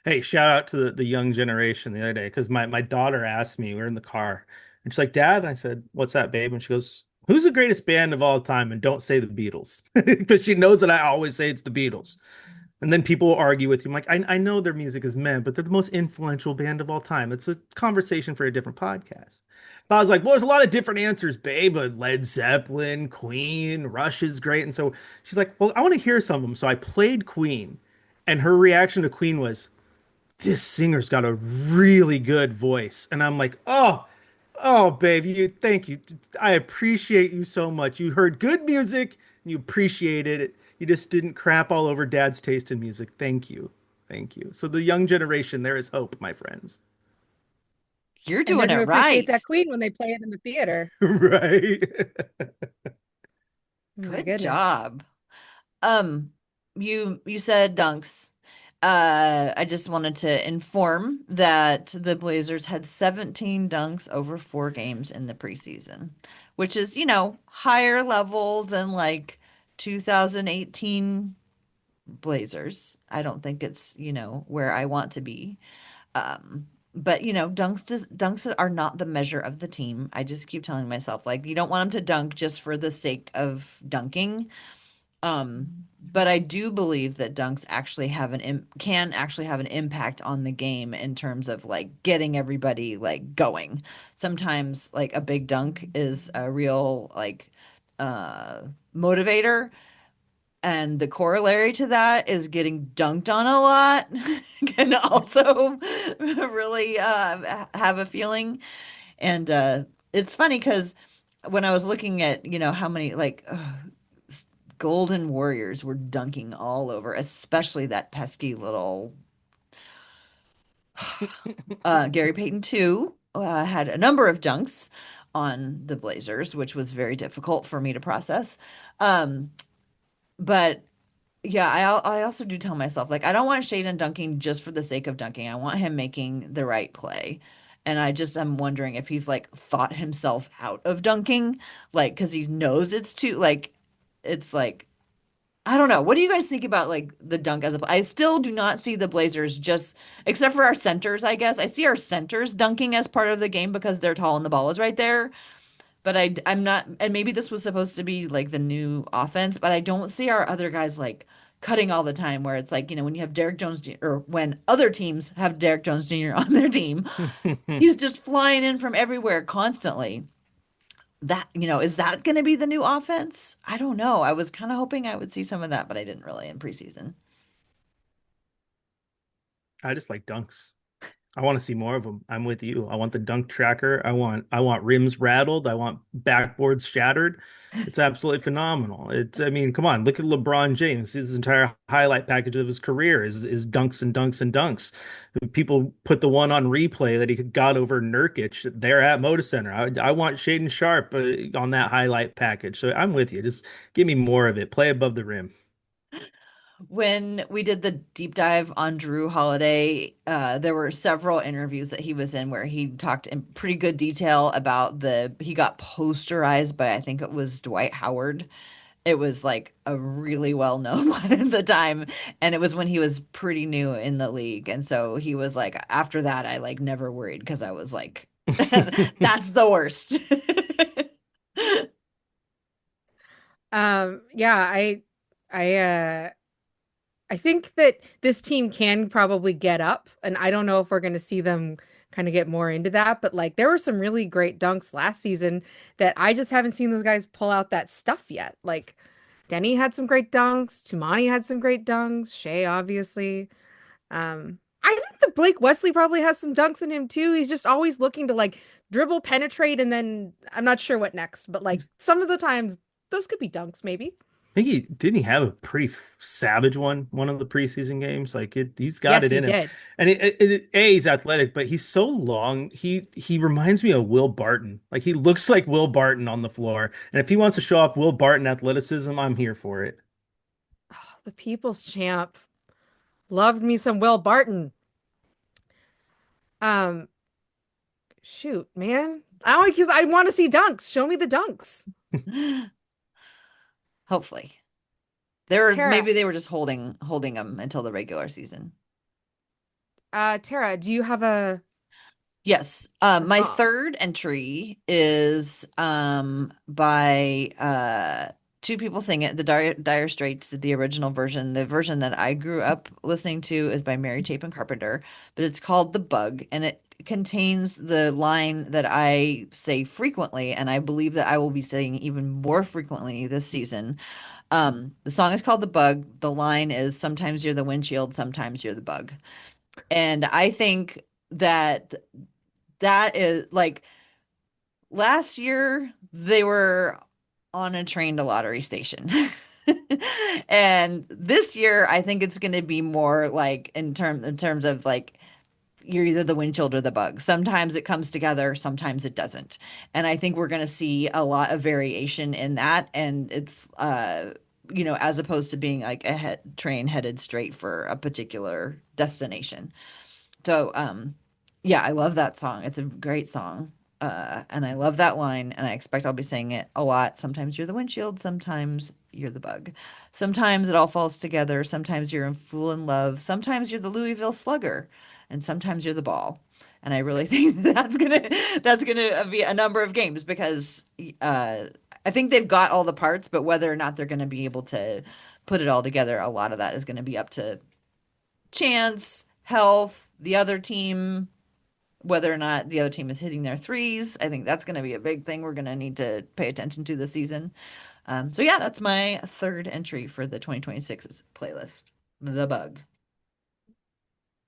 Hey, shout out to the young generation the other day because my daughter asked me, we were in the car, and she's like, Dad, and I said, What's that, babe? And she goes, Who's the greatest band of all time? And don't say the Beatles. Because she knows that I always say it's the Beatles. And then people will argue with you. I'm like, I know their music is meant, but they're the most influential band of all time. It's a conversation for a different podcast. But I was like, well, there's a lot of different answers, babe. But Led Zeppelin, Queen, Rush is great. And so she's like, well, I want to hear some of them. So I played Queen. And her reaction to Queen was, this singer's got a really good voice. And I'm like, oh, babe, thank you. I appreciate you so much. You heard good music, and you appreciated it. You just didn't crap all over dad's taste in music. Thank you. Thank you. So the young generation, there is hope, my friends. You're And they're doing it going to appreciate right. that Queen when they play it in the theater. Right. Oh my Good goodness. job. You said dunks. I just wanted to inform that the Blazers had 17 dunks over 4 games in the preseason, which is, higher level than like 2018 Blazers. I don't think it's, where I want to be. But dunks are not the measure of the team. I just keep telling myself like you don't want them to dunk just for the sake of dunking. Um, but I do believe that dunks actually can actually have an impact on the game in terms of like getting everybody like going. Sometimes like a big dunk is a real like uh motivator, and the corollary to that is getting dunked on a lot can also really have a feeling. And it's funny because when I was looking at, how many like Golden Warriors were dunking all over, especially that pesky little Gary Payton too had a number of dunks on the Blazers, which was very difficult for me to process. Um, but yeah, I also do tell myself like I don't want Shaden dunking just for the sake of dunking. I want him making the right play. And I'm wondering if he's like thought himself out of dunking, like because he knows it's like I don't know. What do you guys think about like the dunk as a I still do not see the Blazers just except for our centers, I guess. I see our centers dunking as part of the game because they're tall and the ball is right there. But I'm not, and maybe this was supposed to be like the new offense, but I don't see our other guys like cutting all the time where it's like, when you have Derek Jones or when other teams have Derek Jones Jr. on their team, he's just flying in from everywhere constantly. Is that going to be the new offense? I don't know. I was kind of hoping I would see some of that, but I didn't really in preseason. I just like dunks. I want to see more of them. I'm with you. I want the dunk tracker. I want rims rattled. I want backboards shattered. It's absolutely phenomenal. I mean, come on, look at LeBron James. His entire highlight package of his career is dunks and dunks and dunks. People put the one on replay that he got over Nurkic there at Moda Center. I want Shaden Sharp on that highlight package. So I'm with you. Just give me more of it. Play above the rim. When we did the deep dive on Drew Holiday, there were several interviews that he was in where he talked in pretty good detail about he got posterized by, I think it was Dwight Howard. It was like a really well-known one at the time, and it was when he was pretty new in the league. And so he was like, after that, I like never worried because I was like, that's the worst. Yeah, I I think that this team can probably get up, and I don't know if we're going to see them kind of get more into that, but like there were some really great dunks last season that I just haven't seen those guys pull out that stuff yet. Like Denny had some great dunks, Tumani had some great dunks, Shea obviously. I think that Blake Wesley probably has some dunks in him too. He's just always looking to like dribble, penetrate, and then I'm not sure what next, but like some of the times those could be dunks maybe. I think he have a pretty savage one of the preseason games. Like he's got Yes, it he in him, did. and he's athletic, but he's so long. He reminds me of Will Barton. Like he looks like Will Barton on the floor, and if he wants to show off Will Barton athleticism, I'm here for it. The people's champ loved me some Will Barton. Um, shoot, man. I because I want to see dunks. Show me the dunks. Hopefully. Tara, Maybe they were just holding them until the regular season. Tara, do you have Yes. a My song? third entry is by two people sing it. The Dire Straits did the original version. The version that I grew up listening to is by Mary Chapin Carpenter, but it's called The Bug, and it contains the line that I say frequently, and I believe that I will be saying even more frequently this season. The song is called The Bug. The line is sometimes you're the windshield, sometimes you're the bug. And I think that that is like last year they were on a train to lottery station. And this year I think it's going to be more like in terms of like you're either the windshield or the bug. Sometimes it comes together, sometimes it doesn't. And I think we're going to see a lot of variation in that. And it's, as opposed to being like a train headed straight for a particular destination. So, yeah, I love that song. It's a great song. And I love that line, and I expect I'll be saying it a lot. Sometimes you're the windshield, sometimes you're the bug. Sometimes it all falls together. Sometimes you're in fool in love. Sometimes you're the Louisville Slugger, and sometimes you're the ball. And I really think that's gonna be a number of games because I think they've got all the parts, but whether or not they're gonna be able to put it all together, a lot of that is gonna be up to chance, health, the other team, whether or not the other team is hitting their threes. I think that's going to be a big thing we're going to need to pay attention to this season. So yeah, that's my third entry for the 2026 playlist, The Bug.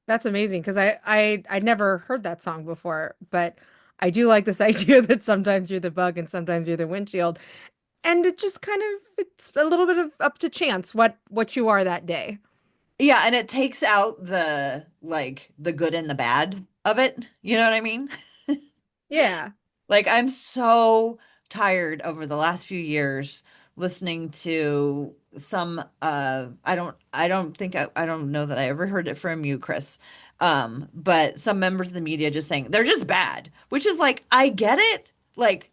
That's amazing because I'd never heard that song before, but I do like this idea that sometimes you're the bug and sometimes you're the windshield. And it just kind of it's a little bit of up to chance what you are that day. Yeah, and it takes out the like the good and the bad of it. You know what I mean? Yeah. Like I'm so tired over the last few years listening to some I don't know that I ever heard it from you, Chris. But some members of the media just saying they're just bad, which is like I get it. Like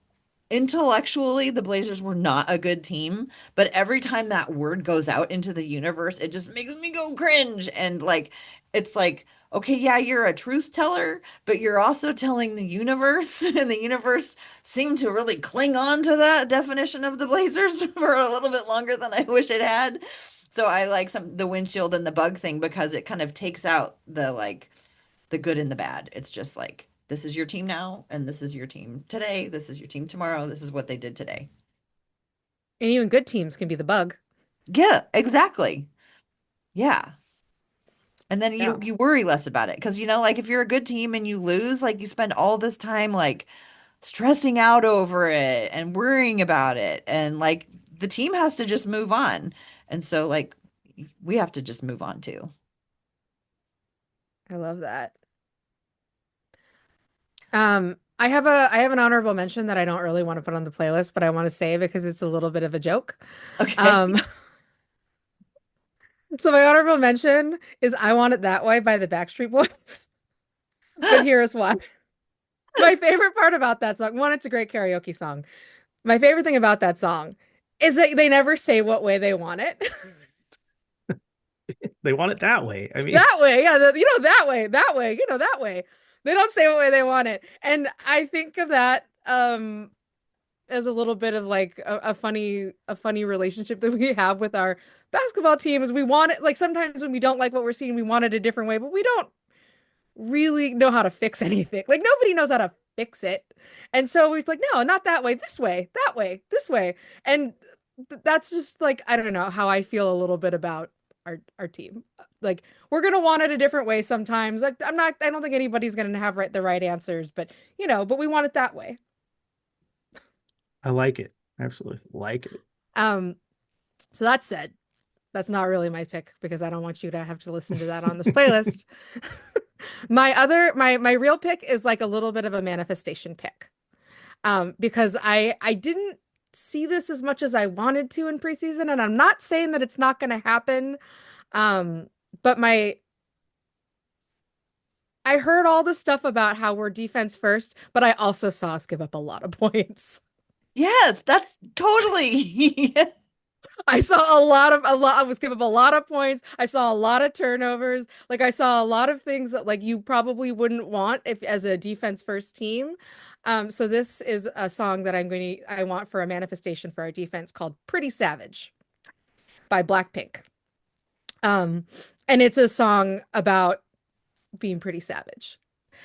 intellectually, the Blazers were not a good team, but every time that word goes out into the universe, it just makes me go cringe. And like, it's like, okay, yeah, you're a truth teller, but you're also telling the universe, and the universe seemed to really cling on to that definition of the Blazers for a little bit longer than I wish it had. So I like the windshield and the bug thing because it kind of takes out the like the good and the bad. It's just like, this is your team now, and this is your team today. This is your team tomorrow. This is what they did today. And even good teams can be the bug. Yeah, exactly. Yeah. And then you Yeah. you worry less about it because like if you're a good team and you lose, like you spend all this time like stressing out over it and worrying about it, and like the team has to just move on. And so like we have to just move on too. I love that. I have an honorable mention that I don't really want to put on the playlist, but I want to say because it's a little bit of a joke. Okay. Um, so my honorable mention is I Want It That Way by the Backstreet Boys. But here's why. My favorite part about that song, one, it's a great karaoke song. My favorite thing about that song is that they never say what way they want it. They want it that way. I mean, That way, yeah, that way, that way. They don't say what way they want it. And I think of that as a little bit of like a funny relationship that we have with our basketball team is we want it like sometimes when we don't like what we're seeing, we want it a different way, but we don't really know how to fix anything. Like nobody knows how to fix it. And so we're like, no, not that way, this way, that way, this way. And that's just like, I don't know how I feel a little bit about our team. Like we're gonna want it a different way sometimes. Like I don't think anybody's gonna have the right answers, but but we want it that way. I like it. Absolutely like it. Um, so that said, that's not really my pick because I don't want you to have to listen to that on this playlist. My real pick is like a little bit of a manifestation pick. Because I didn't see this as much as I wanted to in preseason, and I'm not saying that it's not going to happen. Um, but I heard all the stuff about how we're defense first, but I also saw us give up a lot of points. Yes, that's totally. I saw a lot I was giving up a lot of points. I saw a lot of turnovers. Like I saw a lot of things that like you probably wouldn't want if as a defense first team. So this is a song that I want for a manifestation for our defense called Pretty Savage by Blackpink. Um, and it's a song about being pretty savage.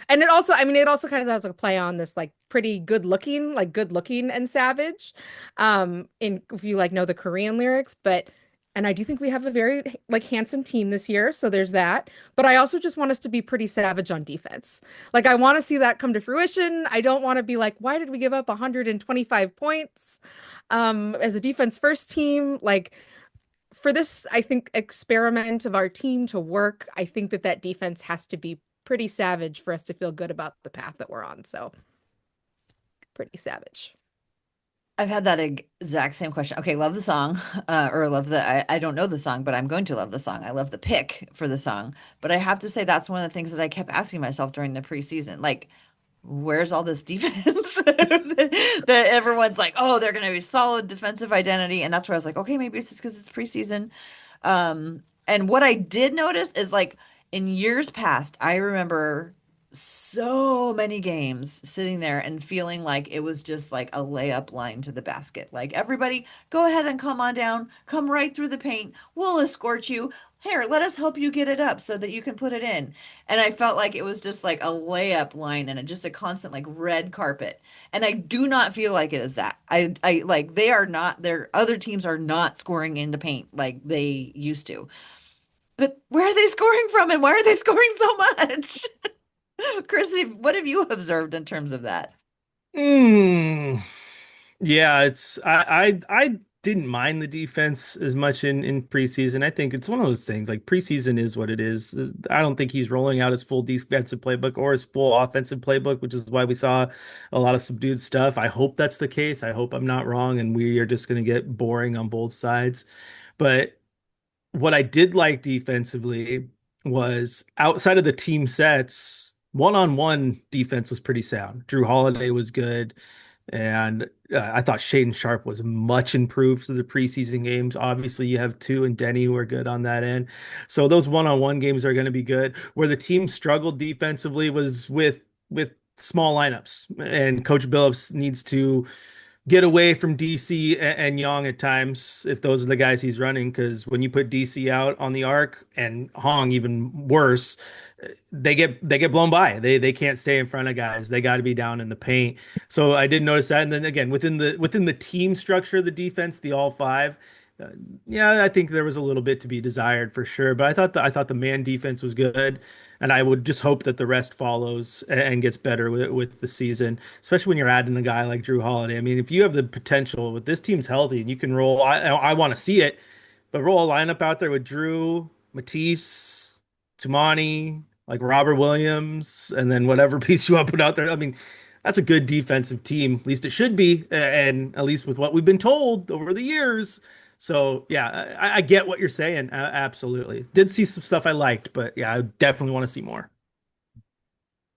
And it also, I mean, it also kind of has a play on this like pretty good looking and savage. In if you like know the Korean lyrics, but and I do think we have a very like handsome team this year, so there's that. But I also just want us to be pretty savage on defense. Like I want to see that come to fruition. I don't want to be like, why did we give up 125 points as a defense first team? Like for this, I think, experiment of our team to work, I think that that defense has to be pretty savage for us to feel good about the path that we're on. So pretty savage. I've had that exact same question. Okay, love the song, or love I don't know the song, but I'm going to love the song. I love the pick for the song. But I have to say that's one of the things that I kept asking myself during the preseason. Like, where's all this defense that everyone's like, oh, they're going to be solid defensive identity. And that's where I was like, okay, maybe it's just because it's preseason. And what I did notice is like in years past, I remember so many games sitting there and feeling like it was just like a layup line to the basket. Like, everybody, go ahead and come on down, come right through the paint. We'll escort you. Here, let us help you get it up so that you can put it in. And I felt like it was just like a layup line and just a constant like red carpet. And I do not feel like it is that. I like they are not their other teams are not scoring into paint like they used to. But where are they scoring from and why are they scoring so much? Chrissy, what have you observed in terms of that? Mm, yeah, I didn't mind the defense as much in preseason. I think it's one of those things like preseason is what it is. I don't think he's rolling out his full defensive playbook or his full offensive playbook, which is why we saw a lot of subdued stuff. I hope that's the case. I hope I'm not wrong and we are just going to get boring on both sides. But what I did like defensively was outside of the team sets, one-on-one defense was pretty sound. Drew Holiday was good, and I thought Shaden Sharp was much improved to the preseason games. Obviously, you have two and Denny who are good on that end. So those one-on-one games are going to be good. Where the team struggled defensively was with small lineups, and Coach Billups needs to get away from DC and Young at times if those are the guys he's running. Because when you put DC out on the arc and Hong even worse, they get blown by. They can't stay in front of guys. They got to be down in the paint. So I did notice that. And then again within the team structure of the defense, the all five. Uh, yeah, I think there was a little bit to be desired for sure, but I thought the man defense was good, and I would just hope that the rest follows and gets better with the season, especially when you're adding a guy like Drew Holiday. I mean, if you have the potential with this team's healthy and you can roll, I want to see it, but roll a lineup out there with Drew, Matisse, Tumani, like Robert Williams, and then whatever piece you want to put out there. I mean, that's a good defensive team. At least it should be, and at least with what we've been told over the years. So yeah, I get what you're saying. Absolutely, did see some stuff I liked, but yeah, I definitely want to see more.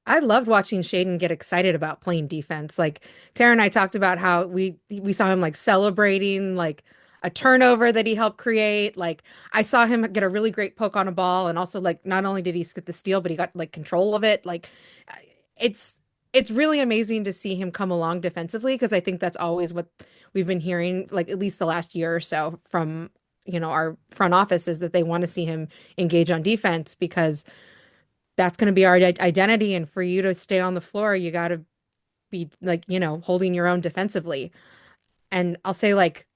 I loved watching Shaden get excited about playing defense. Like Tara and I talked about how we saw him like celebrating like a turnover that he helped create. Like I saw him get a really great poke on a ball, and also like not only did he get the steal, but he got like control of it. Like it's it's really amazing to see him come along defensively because I think that's always what we've been hearing, like at least the last year or so from our front office is that they want to see him engage on defense because that's going to be our identity. And for you to stay on the floor, you got to be like, holding your own defensively. And I'll say, like,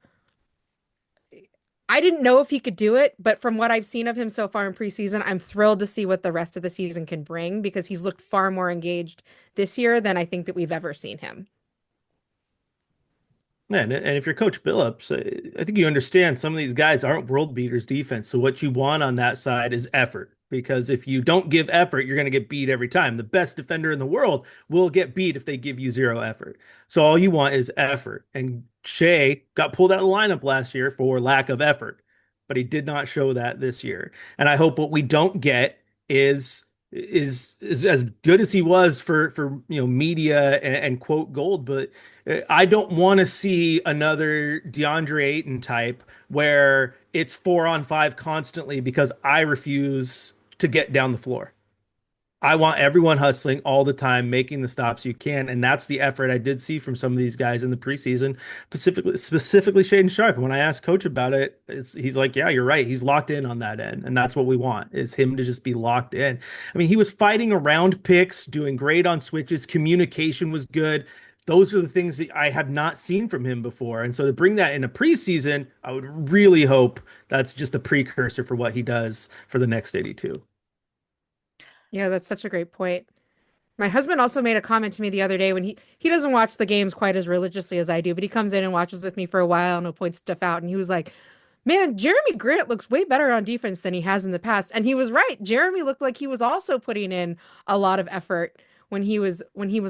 I didn't know if he could do it, but from what I've seen of him so far in preseason, I'm thrilled to see what the rest of the season can bring because he's looked far more engaged this year than I think that we've ever seen him. Man, and if you're Coach Billups, I think you understand some of these guys aren't world beaters defense. So what you want on that side is effort. Because if you don't give effort, you're going to get beat every time. The best defender in the world will get beat if they give you zero effort. So all you want is effort. And Shea got pulled out of the lineup last year for lack of effort, but he did not show that this year. And I hope what we don't get is as good as he was for media and quote gold, but I don't want to see another DeAndre Ayton type where it's 4-on-5 constantly because I refuse to get down the floor. I want everyone hustling all the time, making the stops you can, and that's the effort I did see from some of these guys in the preseason, specifically Shaden Sharp. When I asked Coach about it, he's like, "Yeah, you're right. He's locked in on that end, and that's what we want is him to just be locked in." I mean, he was fighting around picks, doing great on switches. Communication was good. Those are the things that I have not seen from him before, and so to bring that in a preseason, I would really hope that's just a precursor for what he does for the next 82. Yeah, that's such a great point. My husband also made a comment to me the other day when he doesn't watch the games quite as religiously as I do, but he comes in and watches with me for a while and he'll point stuff out. And he was like, "Man, Jeremy Grant looks way better on defense than he has in the past." And he was right. Jeremy looked like he was also putting in a lot of effort when he was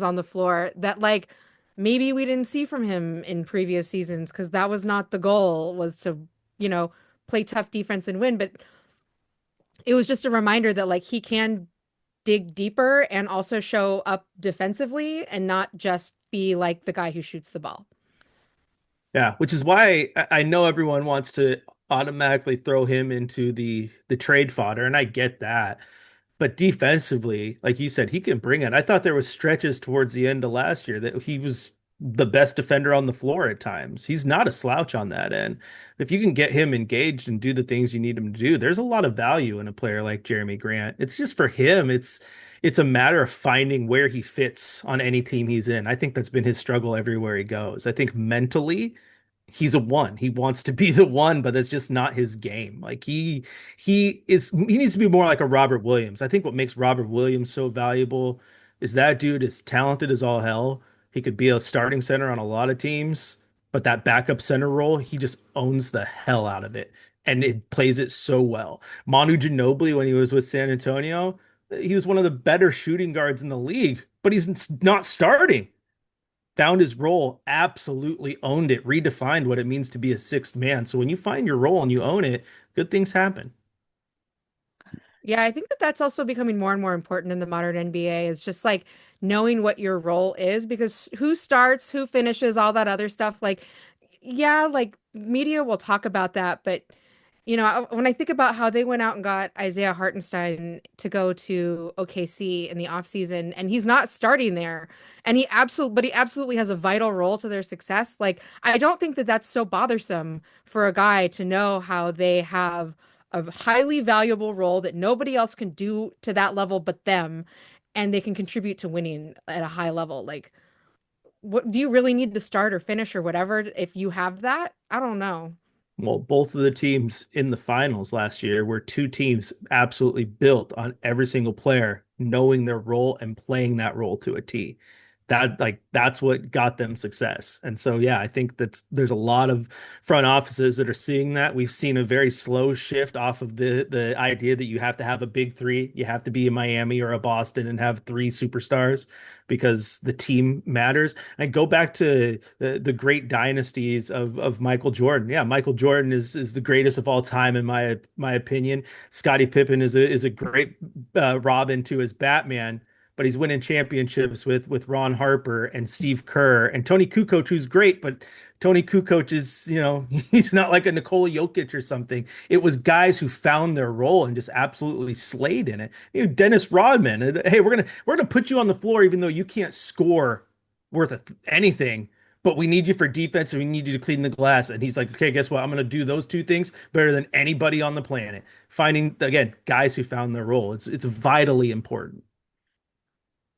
on the floor that like maybe we didn't see from him in previous seasons because that was not the goal was to, you know, play tough defense and win. But it was just a reminder that like he can dig deeper and also show up defensively and not just be like the guy who shoots the ball. Yeah, which is why I know everyone wants to automatically throw him into the trade fodder, and I get that. But defensively, like you said, he can bring it. I thought there was stretches towards the end of last year that he was the best defender on the floor at times. He's not a slouch on that end. If you can get him engaged and do the things you need him to do, there's a lot of value in a player like Jeremy Grant. It's just for him, it's a matter of finding where he fits on any team he's in. I think that's been his struggle everywhere he goes. I think mentally he's a one. He wants to be the one, but that's just not his game. Like he needs to be more like a Robert Williams. I think what makes Robert Williams so valuable is that dude is talented as all hell. He could be a starting center on a lot of teams, but that backup center role, he just owns the hell out of it. And it plays it so well. Manu Ginobili, when he was with San Antonio, he was one of the better shooting guards in the league, but he's not starting. Found his role, absolutely owned it, redefined what it means to be a sixth man. So when you find your role and you own it, good things happen. Yeah, I think that that's also becoming more and more important in the modern NBA is just like knowing what your role is because who starts, who finishes, all that other stuff. Like, yeah, like media will talk about that, but you know, when I think about how they went out and got Isaiah Hartenstein to go to OKC in the offseason, and he's not starting there, and he absolutely has a vital role to their success. Like, I don't think that that's so bothersome for a guy to know how they have a highly valuable role that nobody else can do to that level but them, and they can contribute to winning at a high level. Like, what do you really need to start or finish or whatever if you have that? I don't know. Well, both of the teams in the finals last year were two teams absolutely built on every single player knowing their role and playing that role to a T. That's what got them success. And so yeah, I think that there's a lot of front offices that are seeing that. We've seen a very slow shift off of the idea that you have to have a big three. You have to be in Miami or a Boston and have three superstars because the team matters. And go back to the great dynasties of Michael Jordan. Yeah, Michael Jordan is the greatest of all time in my opinion. Scottie Pippen is a great Robin to his Batman, but he's winning championships with Ron Harper and Steve Kerr and Tony Kukoc, who's great, but Tony Kukoc is, he's not like a Nikola Jokic or something. It was guys who found their role and just absolutely slayed in it. Dennis Rodman, hey, we're gonna put you on the floor even though you can't score worth anything, but we need you for defense and we need you to clean the glass. And he's like, okay, guess what? I'm gonna do those two things better than anybody on the planet. Finding again guys who found their role. It's vitally important.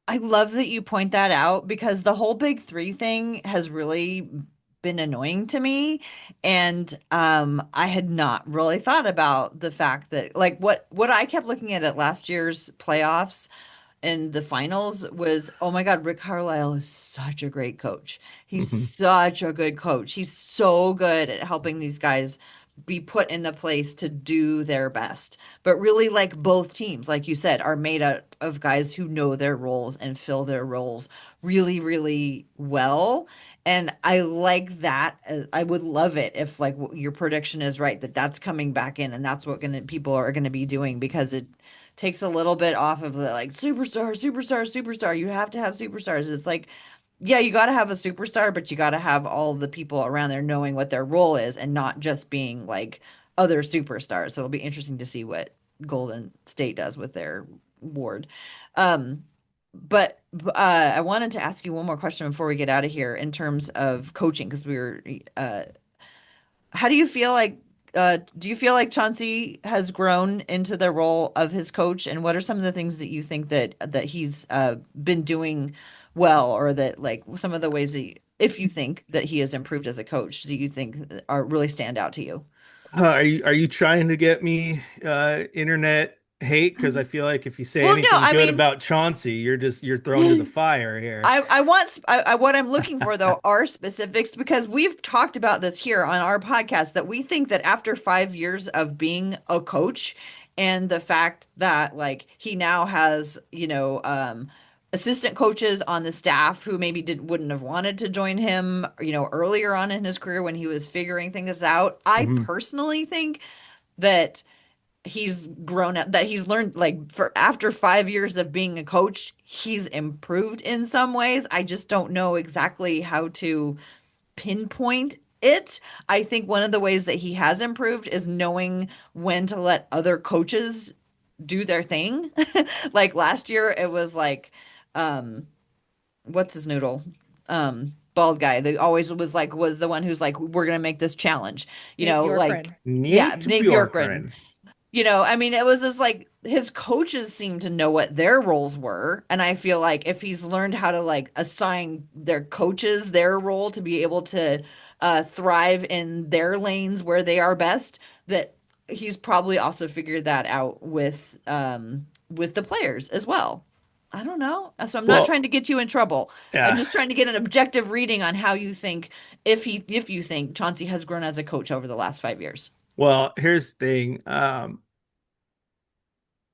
I love that you point that out because the whole big three thing has really been annoying to me. And I had not really thought about the fact that like what I kept looking at last year's playoffs and the finals was, oh my God, Rick Carlisle is such a great coach. He's Mhm. such a good coach. He's so good at helping these guys be put in the place to do their best. But really, like both teams, like you said, are made up of guys who know their roles and fill their roles really, really well. And I like that. I would love it if like your prediction is right that that's coming back in and that's what gonna people are gonna be doing because it takes a little bit off of the like superstar, superstar, superstar. You have to have superstars. It's like, yeah, you got to have a superstar, but you got to have all the people around there knowing what their role is and not just being like other superstars. So it'll be interesting to see what Golden State does with their ward. Um, but I wanted to ask you one more question before we get out of here in terms of coaching, because we were how do you feel like Chauncey has grown into the role of his coach, and what are some of the things that you think that he's been doing well, or that like some of the ways that if you think that he has improved as a coach, do you think are really stand out to you? Are you trying to get me internet hate? Because I feel like if you say Well, no, anything I good mean, about Chauncey, you're thrown to the fire here. what I'm looking for though are specifics, because we've talked about this here on our podcast that we think that after 5 years of being a coach, and the fact that like he now has, assistant coaches on the staff who maybe wouldn't have wanted to join him, earlier on in his career when he was figuring things out. I Mhm. personally think that he's grown up, that he's learned, like, for after 5 years of being a coach, he's improved in some ways. I just don't know exactly how to pinpoint it. I think one of the ways that he has improved is knowing when to let other coaches do their thing. Like last year it was like, um what's his noodle, bald guy that always was the one who's like, we're gonna make this challenge, Nate like, Bjorkgren. yeah, Nate Nate Bjorkgren. Bjorkgren. I mean, it was just like his coaches seemed to know what their roles were. And I feel like if he's learned how to like assign their coaches their role to be able to thrive in their lanes where they are best, that he's probably also figured that out with the players as well. I don't know. So I'm not Well, trying to get you in trouble. I'm yeah. just trying to get an objective reading on how you think, if you think Chauncey has grown as a coach over the last 5 years. Well, here's the thing.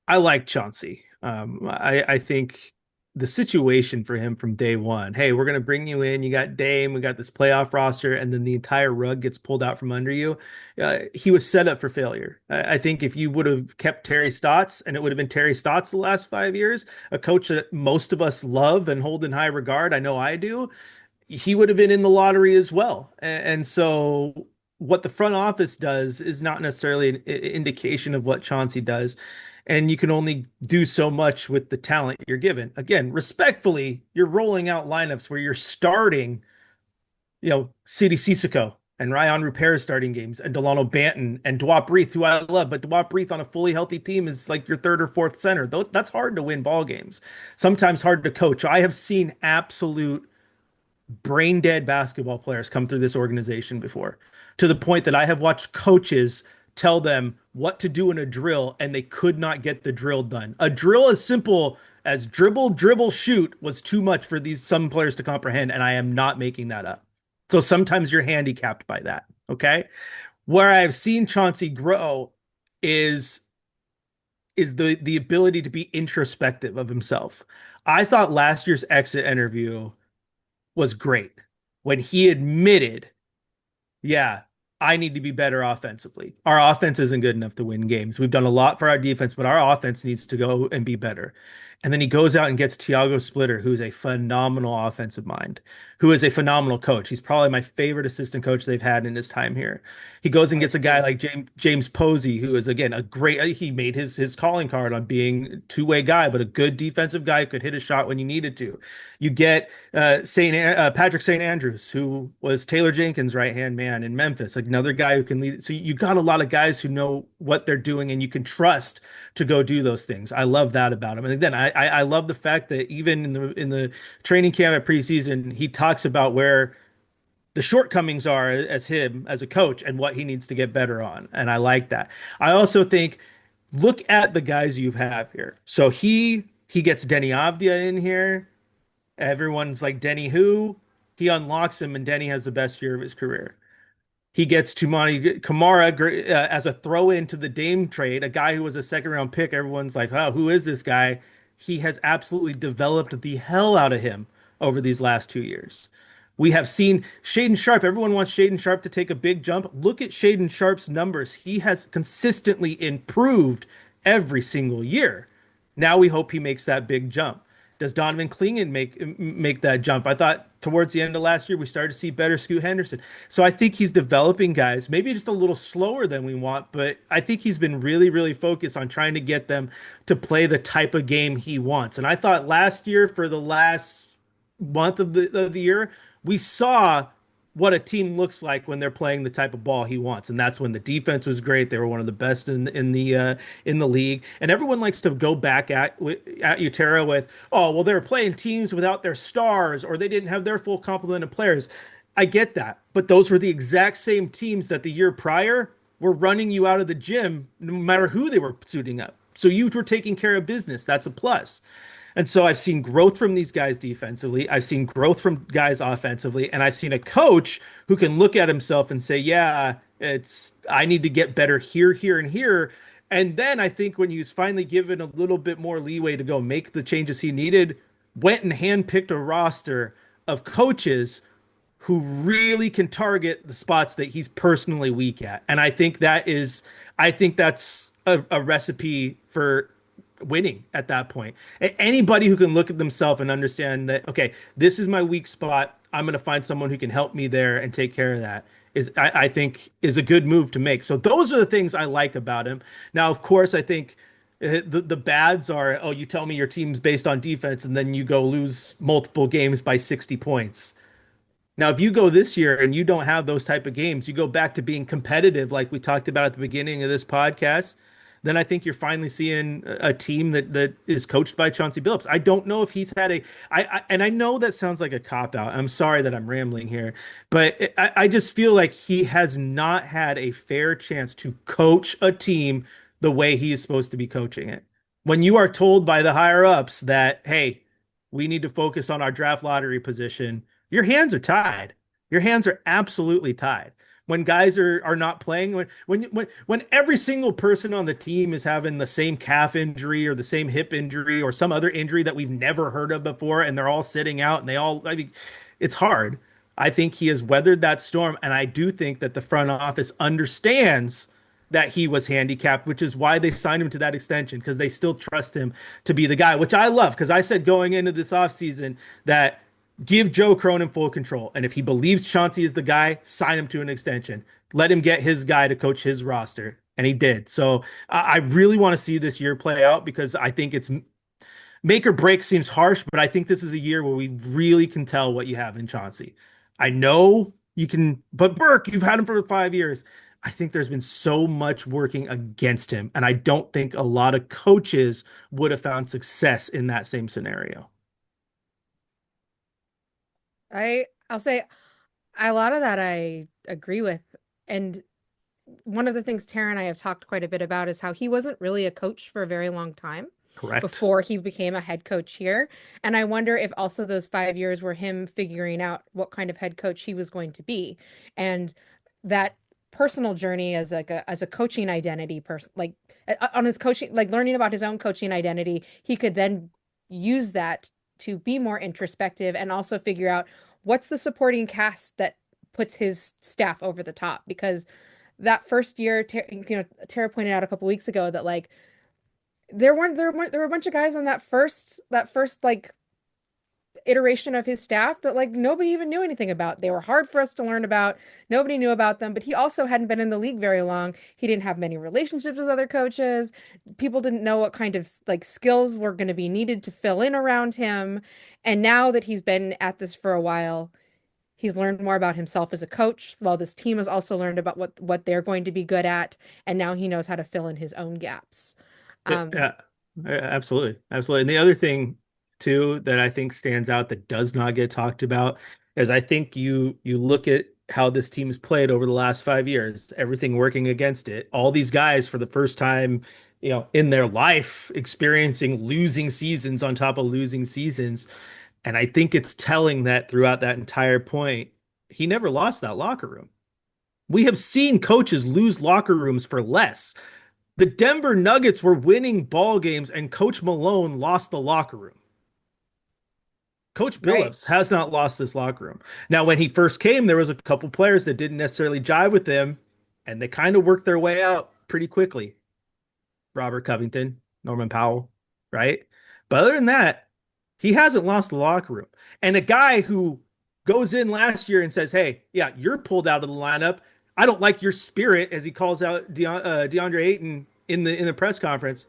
I like Chauncey. I think the situation for him from day one, hey, we're going to bring you in. You got Dame, we got this playoff roster, and then the entire rug gets pulled out from under you. He was set up for failure. I think if you would have kept Terry Stotts, and it would have been Terry Stotts the last 5 years, a coach that most of us love and hold in high regard, I know I do, he would have been in the lottery as well. And so what the front office does is not necessarily an indication of what Chauncey does. And you can only do so much with the talent you're given. Again, respectfully, you're rolling out lineups where you're starting, CD Sissoko and Ryan Rupert starting games, and Delano Banton and Dwap Breath, who I love, but Dwap Breath on a fully healthy team is like your third or fourth center. That's hard to win ball games. Sometimes hard to coach. I have seen absolute brain dead basketball players come through this organization before, to the point that I have watched coaches tell them what to do in a drill and they could not get the drill done. A drill as simple as dribble, dribble, shoot was too much for these some players to comprehend, and I am not making that up. So sometimes you're handicapped by that. Okay. Where I've seen Chauncey grow is the ability to be introspective of himself. I thought last year's exit interview was great when he admitted, yeah, I need to be better offensively. Our offense isn't good enough to win games. We've done a lot for our defense, but our offense needs to go and be better. And then he goes out and gets Tiago Splitter, who's a phenomenal offensive mind, who is a phenomenal coach. He's probably my favorite assistant coach they've had in his time here. He goes and gets a guy like James Posey, who is again a great. He made his calling card on being a two-way guy, but a good defensive guy who could hit a shot when you needed to. You get Patrick St. Andrews, who was Taylor Jenkins' right-hand man in Memphis, like another guy who can lead. So you got a lot of guys who know what they're doing, and you can trust to go do those things. I love that about him. And then I love the fact that even in the training camp at preseason, he talks about where the shortcomings are as him as a coach and what he needs to get better on. And I like that. I also think look at the guys you have here. So he gets Denny Avdia in here. Everyone's like, Denny who? He unlocks him, and Denny has the best year of his career. He gets Tumani Kamara as a throw into the Dame trade, a guy who was a second round pick. Everyone's like, oh, who is this guy? He has absolutely developed the hell out of him over these last 2 years. We have seen Shaden Sharp. Everyone wants Shaden Sharp to take a big jump. Look at Shaden Sharp's numbers. He has consistently improved every single year. Now we hope he makes that big jump. Does Donovan Clingan make that jump? I thought towards the end of last year we started to see better Scoot Henderson. So I think he's developing guys, maybe just a little slower than we want, but I think he's been really, really focused on trying to get them to play the type of game he wants. And I thought last year, for the last month of the year, we saw what a team looks like when they're playing the type of ball he wants, and that's when the defense was great. They were one of the best in the league, and everyone likes to go back at you, Tara, with, oh well, they were playing teams without their stars, or they didn't have their full complement of players. I get that, but those were the exact same teams that the year prior were running you out of the gym, no matter who they were suiting up. So you were taking care of business. That's a plus. And so I've seen growth from these guys defensively. I've seen growth from guys offensively, and I've seen a coach who can look at himself and say, "Yeah, it's I need to get better here, here, and here." And then I think when he was finally given a little bit more leeway to go make the changes he needed, went and handpicked a roster of coaches who really can target the spots that he's personally weak at. And I think that's a recipe for winning at that point. Anybody who can look at themselves and understand that, okay, this is my weak spot. I'm going to find someone who can help me there and take care of that I think is a good move to make. So those are the things I like about him. Now, of course, I think the bads are, oh, you tell me your team's based on defense and then you go lose multiple games by 60 points. Now, if you go this year and you don't have those type of games, you go back to being competitive, like we talked about at the beginning of this podcast, then I think you're finally seeing a team that is coached by Chauncey Billups. I don't know if he's had and I know that sounds like a cop out. I'm sorry that I'm rambling here, but I just feel like he has not had a fair chance to coach a team the way he is supposed to be coaching it. When you are told by the higher ups that, hey, we need to focus on our draft lottery position, your hands are tied. Your hands are absolutely tied. When guys are not playing, when every single person on the team is having the same calf injury or the same hip injury or some other injury that we've never heard of before, and they're all sitting out and I mean, it's hard. I think he has weathered that storm, and I do think that the front office understands that he was handicapped, which is why they signed him to that extension, because they still trust him to be the guy, which I love, because I said going into this offseason that give Joe Cronin full control. And if he believes Chauncy is the guy, sign him to an extension. Let him get his guy to coach his roster. And he did. So I really want to see this year play out, because I think it's make or break seems harsh, but I think this is a year where we really can tell what you have in Chauncy. I know you can, but Burke, you've had him for 5 years. I think there's been so much working against him. And I don't think a lot of coaches would have found success in that same scenario. I'll say a lot of that I agree with. And one of the things Tara and I have talked quite a bit about is how he wasn't really a coach for a very long time Correct. before he became a head coach here. And I wonder if also those 5 years were him figuring out what kind of head coach he was going to be. And that personal journey as as a coaching identity person, like on his coaching, like learning about his own coaching identity, he could then use that to be more introspective and also figure out what's the supporting cast that puts his staff over the top. Because that first year, Tara pointed out a couple weeks ago that like there were a bunch of guys on that first like iteration of his staff that like nobody even knew anything about. They were hard for us to learn about. Nobody knew about them, but he also hadn't been in the league very long. He didn't have many relationships with other coaches. People didn't know what kind of like skills were going to be needed to fill in around him. And now that he's been at this for a while, he's learned more about himself as a coach, while this team has also learned about what they're going to be good at, and now he knows how to fill in his own gaps. Yeah, absolutely. Absolutely. And the other thing too that I think stands out that does not get talked about is I think you look at how this team has played over the last 5 years, everything working against it. All these guys for the first time, in their life experiencing losing seasons on top of losing seasons. And I think it's telling that throughout that entire point, he never lost that locker room. We have seen coaches lose locker rooms for less. The Denver Nuggets were winning ball games and Coach Malone lost the locker room. Coach Right. Billups has not lost this locker room. Now, when he first came, there was a couple players that didn't necessarily jive with him, and they kind of worked their way out pretty quickly. Robert Covington, Norman Powell, right? But other than that, He hasn't lost the locker room. And a guy who goes in last year and says, "Hey, yeah, you're pulled out of the lineup. I don't like your spirit," as he calls out DeAndre Ayton in the press conference,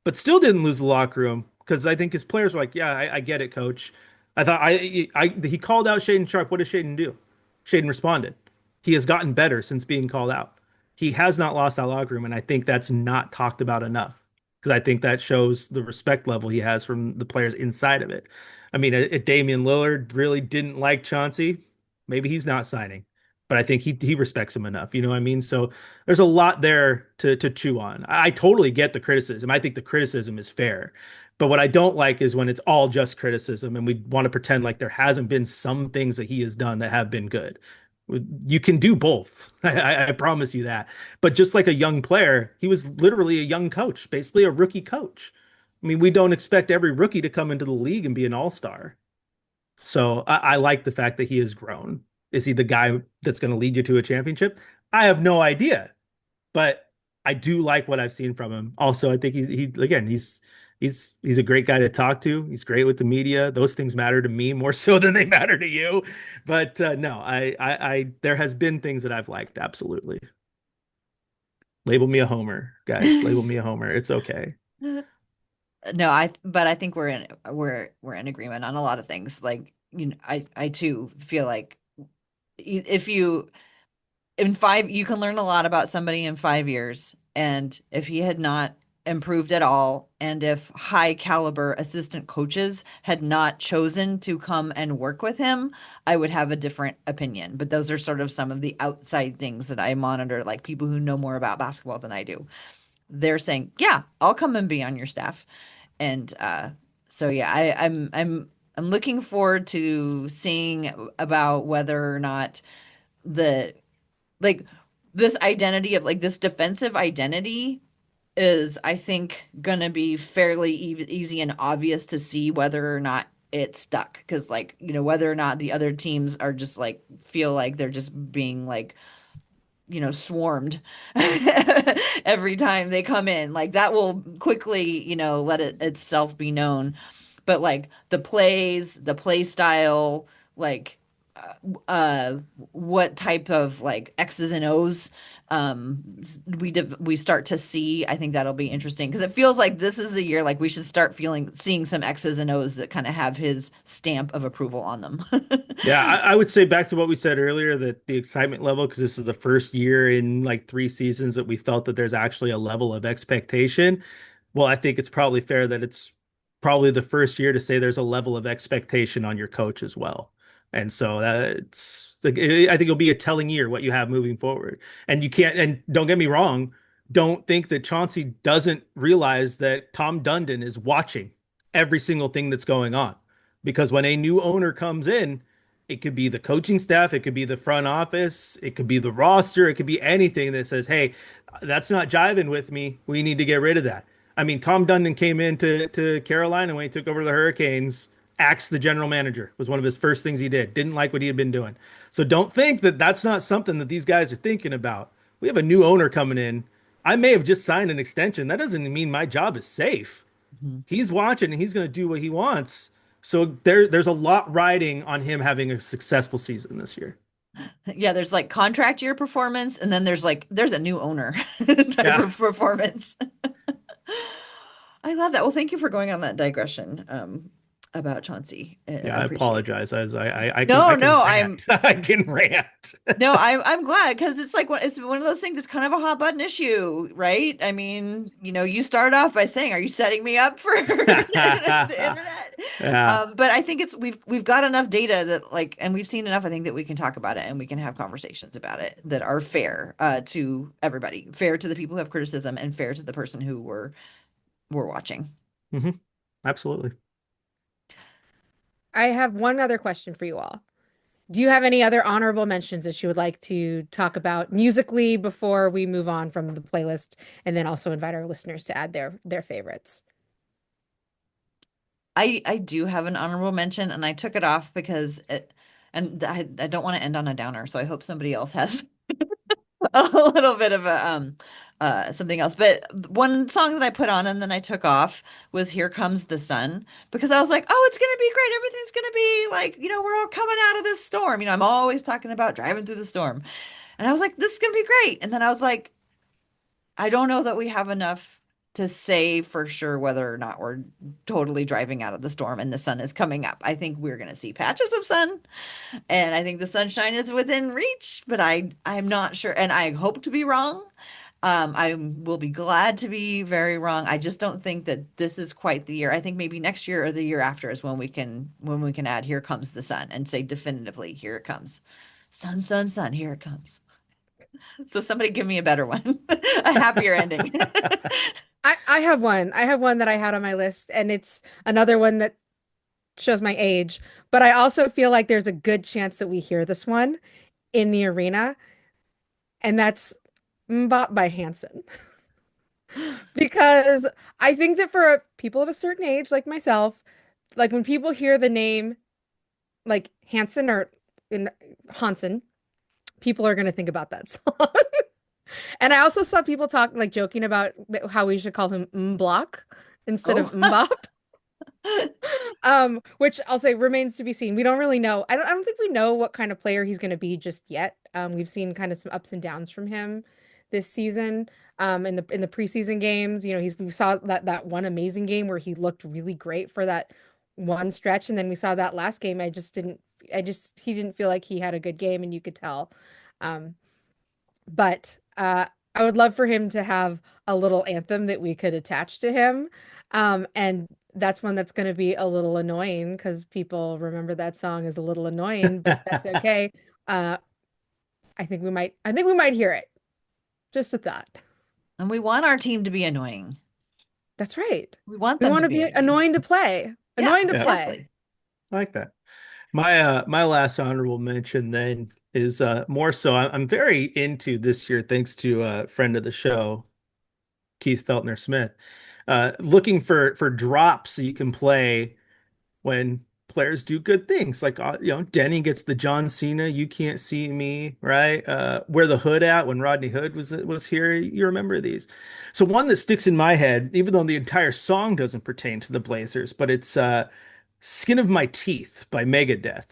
but still didn't lose the locker room because I think his players were like, "Yeah, I get it, coach." I thought he called out Shaden Sharp. What does Shaden do? Shaden responded. He has gotten better since being called out. He has not lost that locker room, and I think that's not talked about enough because I think that shows the respect level he has from the players inside of it. I mean, if Damian Lillard really didn't like Chauncey, maybe he's not signing, but I think he respects him enough. You know what I mean? So there's a lot there to chew on. I totally get the criticism. I think the criticism is fair. But what I don't like is when it's all just criticism and we want to pretend like there hasn't been some things that he has done that have been good. You can do both. I promise you that. But just like a young player, he was literally a young coach, basically a rookie coach. I mean, we don't expect every rookie to come into the league and be an all-star. So I like the fact that he has grown. Is he the guy that's going to lead you to a championship? I have no idea, but I do like what I've seen from him. Also, I think he again he's a great guy to talk to. He's great with the media. Those things matter to me more so than they matter to you. But no, I there has been things that I've liked. Absolutely. Label me a homer, guys. Label me a homer. It's okay. No, but I think we're in agreement on a lot of things. Like, you know, I too feel like if you in five, you can learn a lot about somebody in 5 years. And if he had not improved at all, and if high caliber assistant coaches had not chosen to come and work with him, I would have a different opinion. But those are sort of some of the outside things that I monitor, like people who know more about basketball than I do. They're saying, yeah, I'll come and be on your staff. And so yeah, I'm looking forward to seeing about whether or not the like this identity of like this defensive identity is, I think, gonna be fairly easy and obvious to see whether or not it's stuck. Because, like, you know, whether or not the other teams are just like feel like they're just being like, you know, swarmed every time they come in. Like that will quickly, you know, let it itself be known. But like the plays, the play style, like uh what type of like X's and O's we start to see. I think that'll be interesting because it feels like this is the year like we should start seeing some X's and O's that kind of have his stamp of approval on them. Yeah, I would say back to what we said earlier that the excitement level, because this is the first year in like 3 seasons that we felt that there's actually a level of expectation. Well, I think it's probably fair that it's probably the first year to say there's a level of expectation on your coach as well. And so that's like, I think it'll be a telling year what you have moving forward. And you can't, and don't get me wrong, don't think that Chauncey doesn't realize that Tom Dundon is watching every single thing that's going on. Because when a new owner comes in, it could be the coaching staff, it could be the front office, it could be the roster, it could be anything that says, "Hey, that's not jiving with me. We need to get rid of that." I mean, Tom Dundon came into Carolina when he took over the Hurricanes, axed the general manager. Was one of his first things he did. Didn't like what he had been doing. So don't think that that's not something that these guys are thinking about. We have a new owner coming in. I may have just signed an extension. That doesn't mean my job is safe. Mhm. He's watching and he's going to do what he wants. So there's a lot riding on him having a successful season this year. Yeah, there's like contract year performance, and then there's a new owner type Yeah. of performance. I love that. Well, thank you for going on that digression about Chauncey. I Yeah, I appreciate it. apologize. As I can No, I can no, rant. I can rant. no, I'm glad because it's like it's one of those things that's kind of a hot button issue, right? I mean, you know, you start off by saying, "Are you setting me up for the internet?" Yeah. But I think it's we've got enough data that like, and we've seen enough. I think that we can talk about it and we can have conversations about it that are fair to everybody, fair to the people who have criticism, and fair to the person who we're watching. Hmm. Absolutely. I have one other question for you all. Do you have any other honorable mentions that you would like to talk about musically before we move on from the playlist, and then also invite our listeners to add their favorites? I do have an honorable mention, and I took it off because I don't want to end on a downer, so I hope somebody else has a little bit of a something else. But one song that I put on and then I took off was Here Comes the Sun because I was like, oh, it's gonna be great. Everything's gonna be like, we're all coming out of this storm. I'm always talking about driving through the storm. And I was like, this is gonna be great. And then I was like, I don't know that we have enough to say for sure whether or not we're totally driving out of the storm and the sun is coming up. I think we're going to see patches of sun, and I think the sunshine is within reach, but I'm not sure, and I hope to be wrong. I will be glad to be very wrong. I just don't think that this is quite the year. I think maybe next year or the year after is when we can add "Here comes the sun" and say definitively, "Here it comes, sun, sun, sun, here it comes." So somebody give me a better one, a happier ending. I have one. I have one that I had on my list, and it's another one that shows my age. But I also feel like there's a good chance that we hear this one in the arena, and that's Mbop by Hanson. Because I think that for people of a certain age, like myself, like when people hear the name like Hanson or in Hanson, people are going to think about that song. And I also saw people talk like joking about how we should call him Mblock instead of Oh, Mbop. Which I'll say remains to be seen. We don't really know. I don't think we know what kind of player he's going to be just yet. We've seen kind of some ups and downs from him this season. In the preseason games, we saw that one amazing game where he looked really great for that one stretch, and then we saw that last game. He didn't feel like he had a good game, and you could tell. Um, but I would love for him to have a little anthem that we could attach to him. And that's one that's going to be a little annoying because people remember that song as a little annoying, but that's okay. Uh, I think we might hear it. Just a thought. and we want our team to be annoying. That's right. We want We them want to to be be annoying. annoying to play. Yeah, Annoying to Yeah, play. exactly. I like that. My last honorable mention then is more so I'm very into this year thanks to a friend of the show, Keith Feltner Smith, looking for drops so you can play when players do good things. Like Denny gets the John Cena "You Can't See Me," right? Where the Hood at when Rodney Hood was here. You remember these. So one that sticks in my head, even though the entire song doesn't pertain to the Blazers, but it's "Skin of My Teeth" by Megadeth.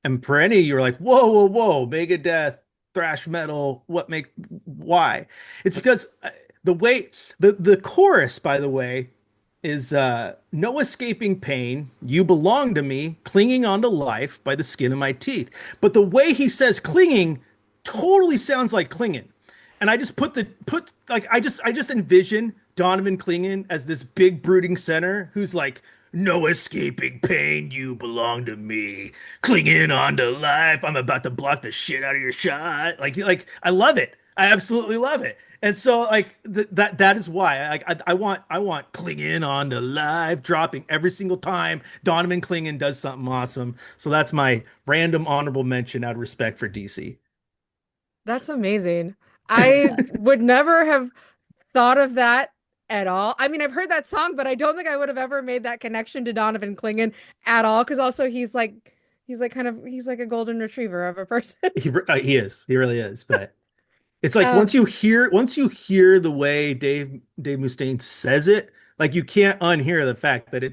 And for any of you are like, whoa, whoa, whoa, Megadeth, thrash metal, why? It's because the way the chorus, by the way, is no escaping pain, you belong to me, clinging on to life by the skin of my teeth. But the way he says clinging totally sounds like clinging. And I just I just envision Donovan Clingan as this big brooding center who's like, no escaping pain, you belong to me, clinging on to life. I'm about to block the shit out of your shot. I love it. I absolutely love it. And so that is why I want clinging on to life dropping every single time Donovan Clingan does something awesome. So that's my random honorable mention out of respect for DC. That's amazing. I would never have thought of that at all. I mean, I've heard that song, but I don't think I would have ever made that connection to Donovan Clingan at all. Because also he's like a golden retriever of a person. He is. He really is. But it's like Um, once you hear the way Dave Mustaine says it, like you can't unhear the fact that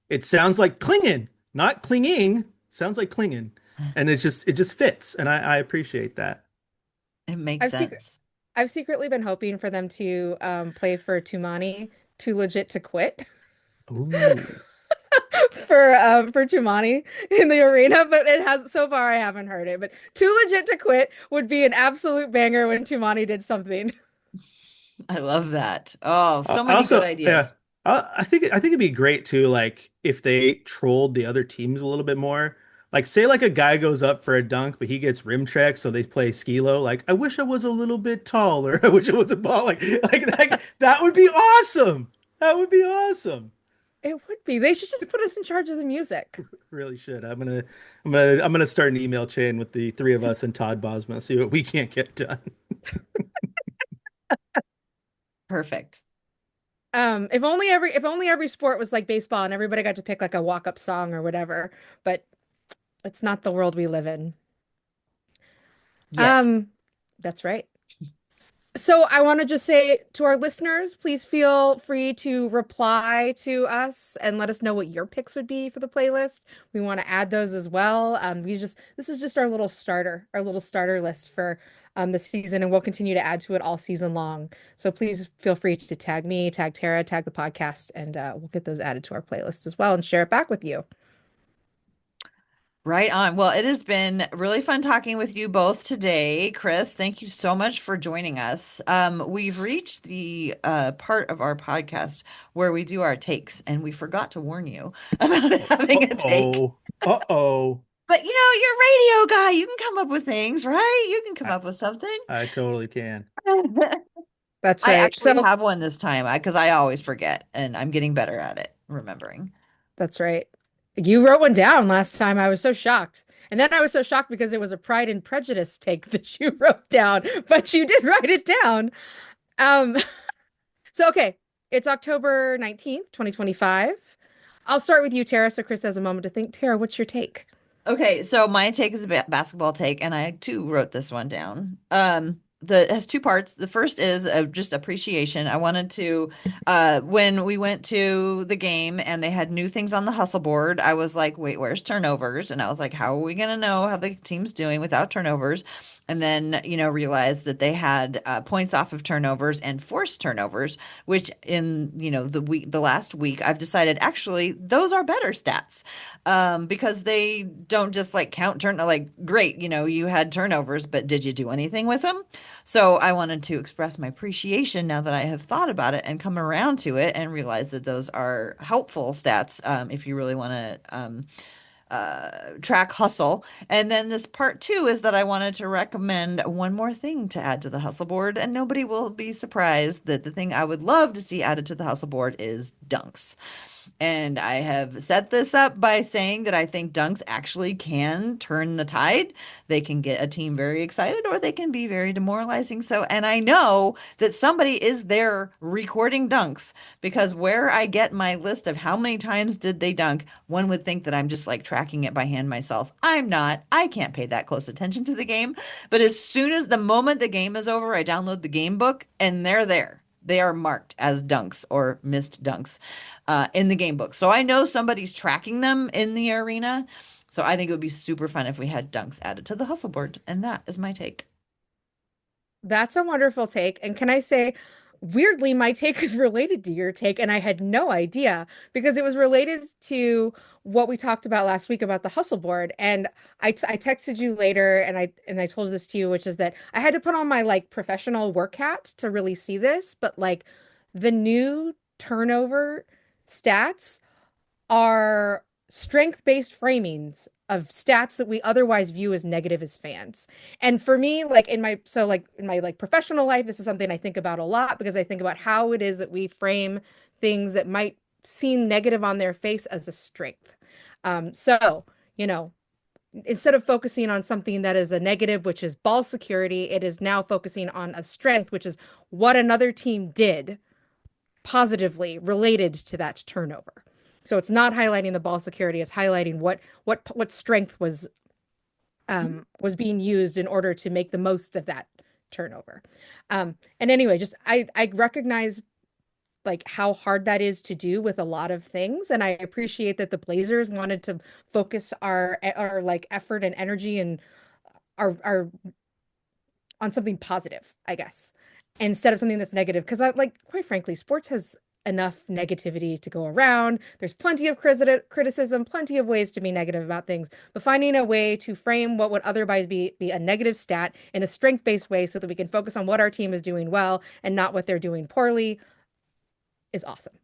it sounds like clinging, not clinging, sounds like clinging. And it just fits. And I appreciate that. It makes I've secret sense. I've secretly been hoping for them to play for Tumani, Too Legit to Quit Ooh. for Tumani in the arena, but it has so far I haven't heard it. But Too Legit to Quit would be an absolute banger when Tumani did something. I love that. Oh, so I many good also, yeah, ideas. I think it'd be great too, like if they trolled the other teams a little bit more. Like, say, like a guy goes up for a dunk, but he gets rim checked, so they play skilo. Like, I wish I was a little bit taller. I wish I was a ball. Like that would be awesome. That would be awesome. It would be. They should just put us in charge of the music. Really should. I'm gonna start an email chain with the three of us and Todd Bosma, see what we can't get done. Perfect. If only every sport was like baseball and everybody got to pick like a walk-up song or whatever, but it's not the world we live in. Yet. Um, that's right. So I want to just say to our listeners, please feel free to reply to us and let us know what your picks would be for the playlist. We want to add those as well. This is just our little starter list for the season, and we'll continue to add to it all season long. So please feel free to tag me, tag Tara, tag the podcast, and we'll get those added to our playlist as well and share it back with you. Right on. Well, it has been really fun talking with you both today. Chris, thank you so much for joining us. We've reached the part of our podcast where we do our takes, and we forgot to warn you about having a take. Uh-oh. Uh-oh. But you're a radio guy. You can come up with things, right? You can come I, up with something. I totally can. That's I right. actually So have one this time because I always forget, and I'm getting better at it, remembering. that's right. You wrote one down last time. I was so shocked. And then I was so shocked because it was a Pride and Prejudice take that you wrote down, but you did write it down. Um, so okay, it's October 19th, 2025. I'll start with you, Tara, so Chris has a moment to think. Tara, what's your take? Okay, so my take is a basketball take, and I too wrote this one down. It has two parts. The first is just appreciation. I wanted to, when we went to the game and they had new things on the hustle board, I was like, wait, where's turnovers? And I was like, how are we gonna know how the team's doing without turnovers? And then, realized that they had points off of turnovers and forced turnovers, which in, the last week, I've decided actually those are better stats because they don't just like count like great, you had turnovers, but did you do anything with them? So I wanted to express my appreciation now that I have thought about it and come around to it and realize that those are helpful stats if you really want to track hustle. And then this part two is that I wanted to recommend one more thing to add to the hustle board, and nobody will be surprised that the thing I would love to see added to the hustle board is dunks. And I have set this up by saying that I think dunks actually can turn the tide. They can get a team very excited or they can be very demoralizing. So, and I know that somebody is there recording dunks because where I get my list of how many times did they dunk, one would think that I'm just like tracking it by hand myself. I'm not. I can't pay that close attention to the game. But as soon as the moment the game is over, I download the game book and they're there. They are marked as dunks or missed dunks in the game book. So I know somebody's tracking them in the arena. So I think it would be super fun if we had dunks added to the hustle board. And that is my take. That's a wonderful take. And can I say, weirdly, my take is related to your take, and I had no idea because it was related to what we talked about last week about the hustle board. And I texted you later and I told this to you, which is that I had to put on my like professional work hat to really see this, but like the new turnover stats are strength-based framings of stats that we otherwise view as negative as fans. And for me, like in my like professional life, this is something I think about a lot because I think about how it is that we frame things that might seem negative on their face as a strength. So, you know, instead of focusing on something that is a negative, which is ball security, it is now focusing on a strength, which is what another team did positively related to that turnover. So it's not highlighting the ball security, it's highlighting what strength was being used in order to make the most of that turnover. And anyway, just I recognize like how hard that is to do with a lot of things, and I appreciate that the Blazers wanted to focus our like effort and energy and our on something positive, I guess, instead of something that's negative. Because I like, quite frankly, sports has enough negativity to go around. There's plenty of criticism, plenty of ways to be negative about things, but finding a way to frame what would otherwise be a negative stat in a strength-based way so that we can focus on what our team is doing well and not what they're doing poorly is awesome.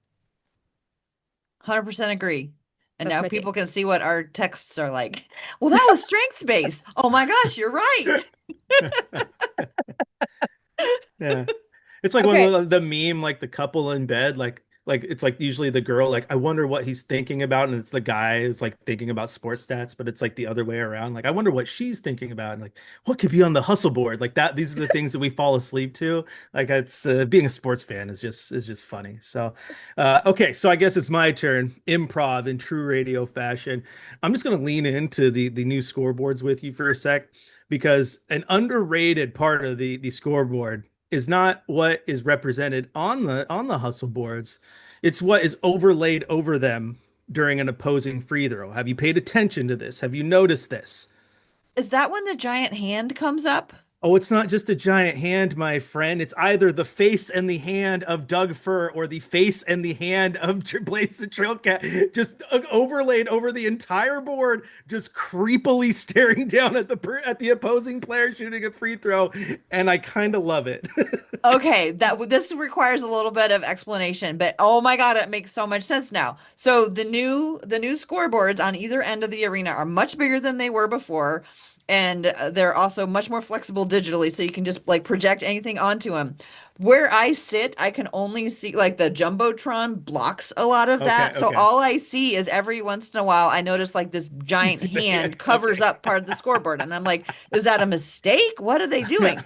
100% agree. And That's now my people take. can see what our texts are like. Well, that was strengths based. Oh my gosh, you're right. Yeah. It's like one Okay. of the meme, like the couple in bed, like it's like usually the girl, like, I wonder what he's thinking about, and it's the guy is like thinking about sports stats, but it's like the other way around. Like, I wonder what she's thinking about, and like what could be on the hustle board, like that. These are the things that we fall asleep to. Like, it's being a sports fan is just funny. So, okay, so I guess it's my turn. Improv in true radio fashion. I'm just gonna lean into the new scoreboards with you for a sec because an underrated part of the scoreboard is not what is represented on the hustle boards. It's what is overlaid over them during an opposing free throw. Have you paid attention to this? Have you noticed this? Is that when the giant hand comes up? Oh, it's not just a giant hand, my friend. It's either the face and the hand of Doug Fur or the face and the hand of Blaze the Trail Cat, just overlaid over the entire board, just creepily staring down at the opposing player shooting a free throw, and I kind of love it. Okay, this requires a little bit of explanation, but oh my God, it makes so much sense now. So the new scoreboards on either end of the arena are much bigger than they were before, and they're also much more flexible digitally, so you can just like project anything onto them. Where I sit, I can only see like the Jumbotron blocks a lot of Okay, that. So okay. all I see is every once in a while I notice like this You giant see the hand hand? covers Okay. up part of the scoreboard, and I'm like, is that a mistake? What are they doing?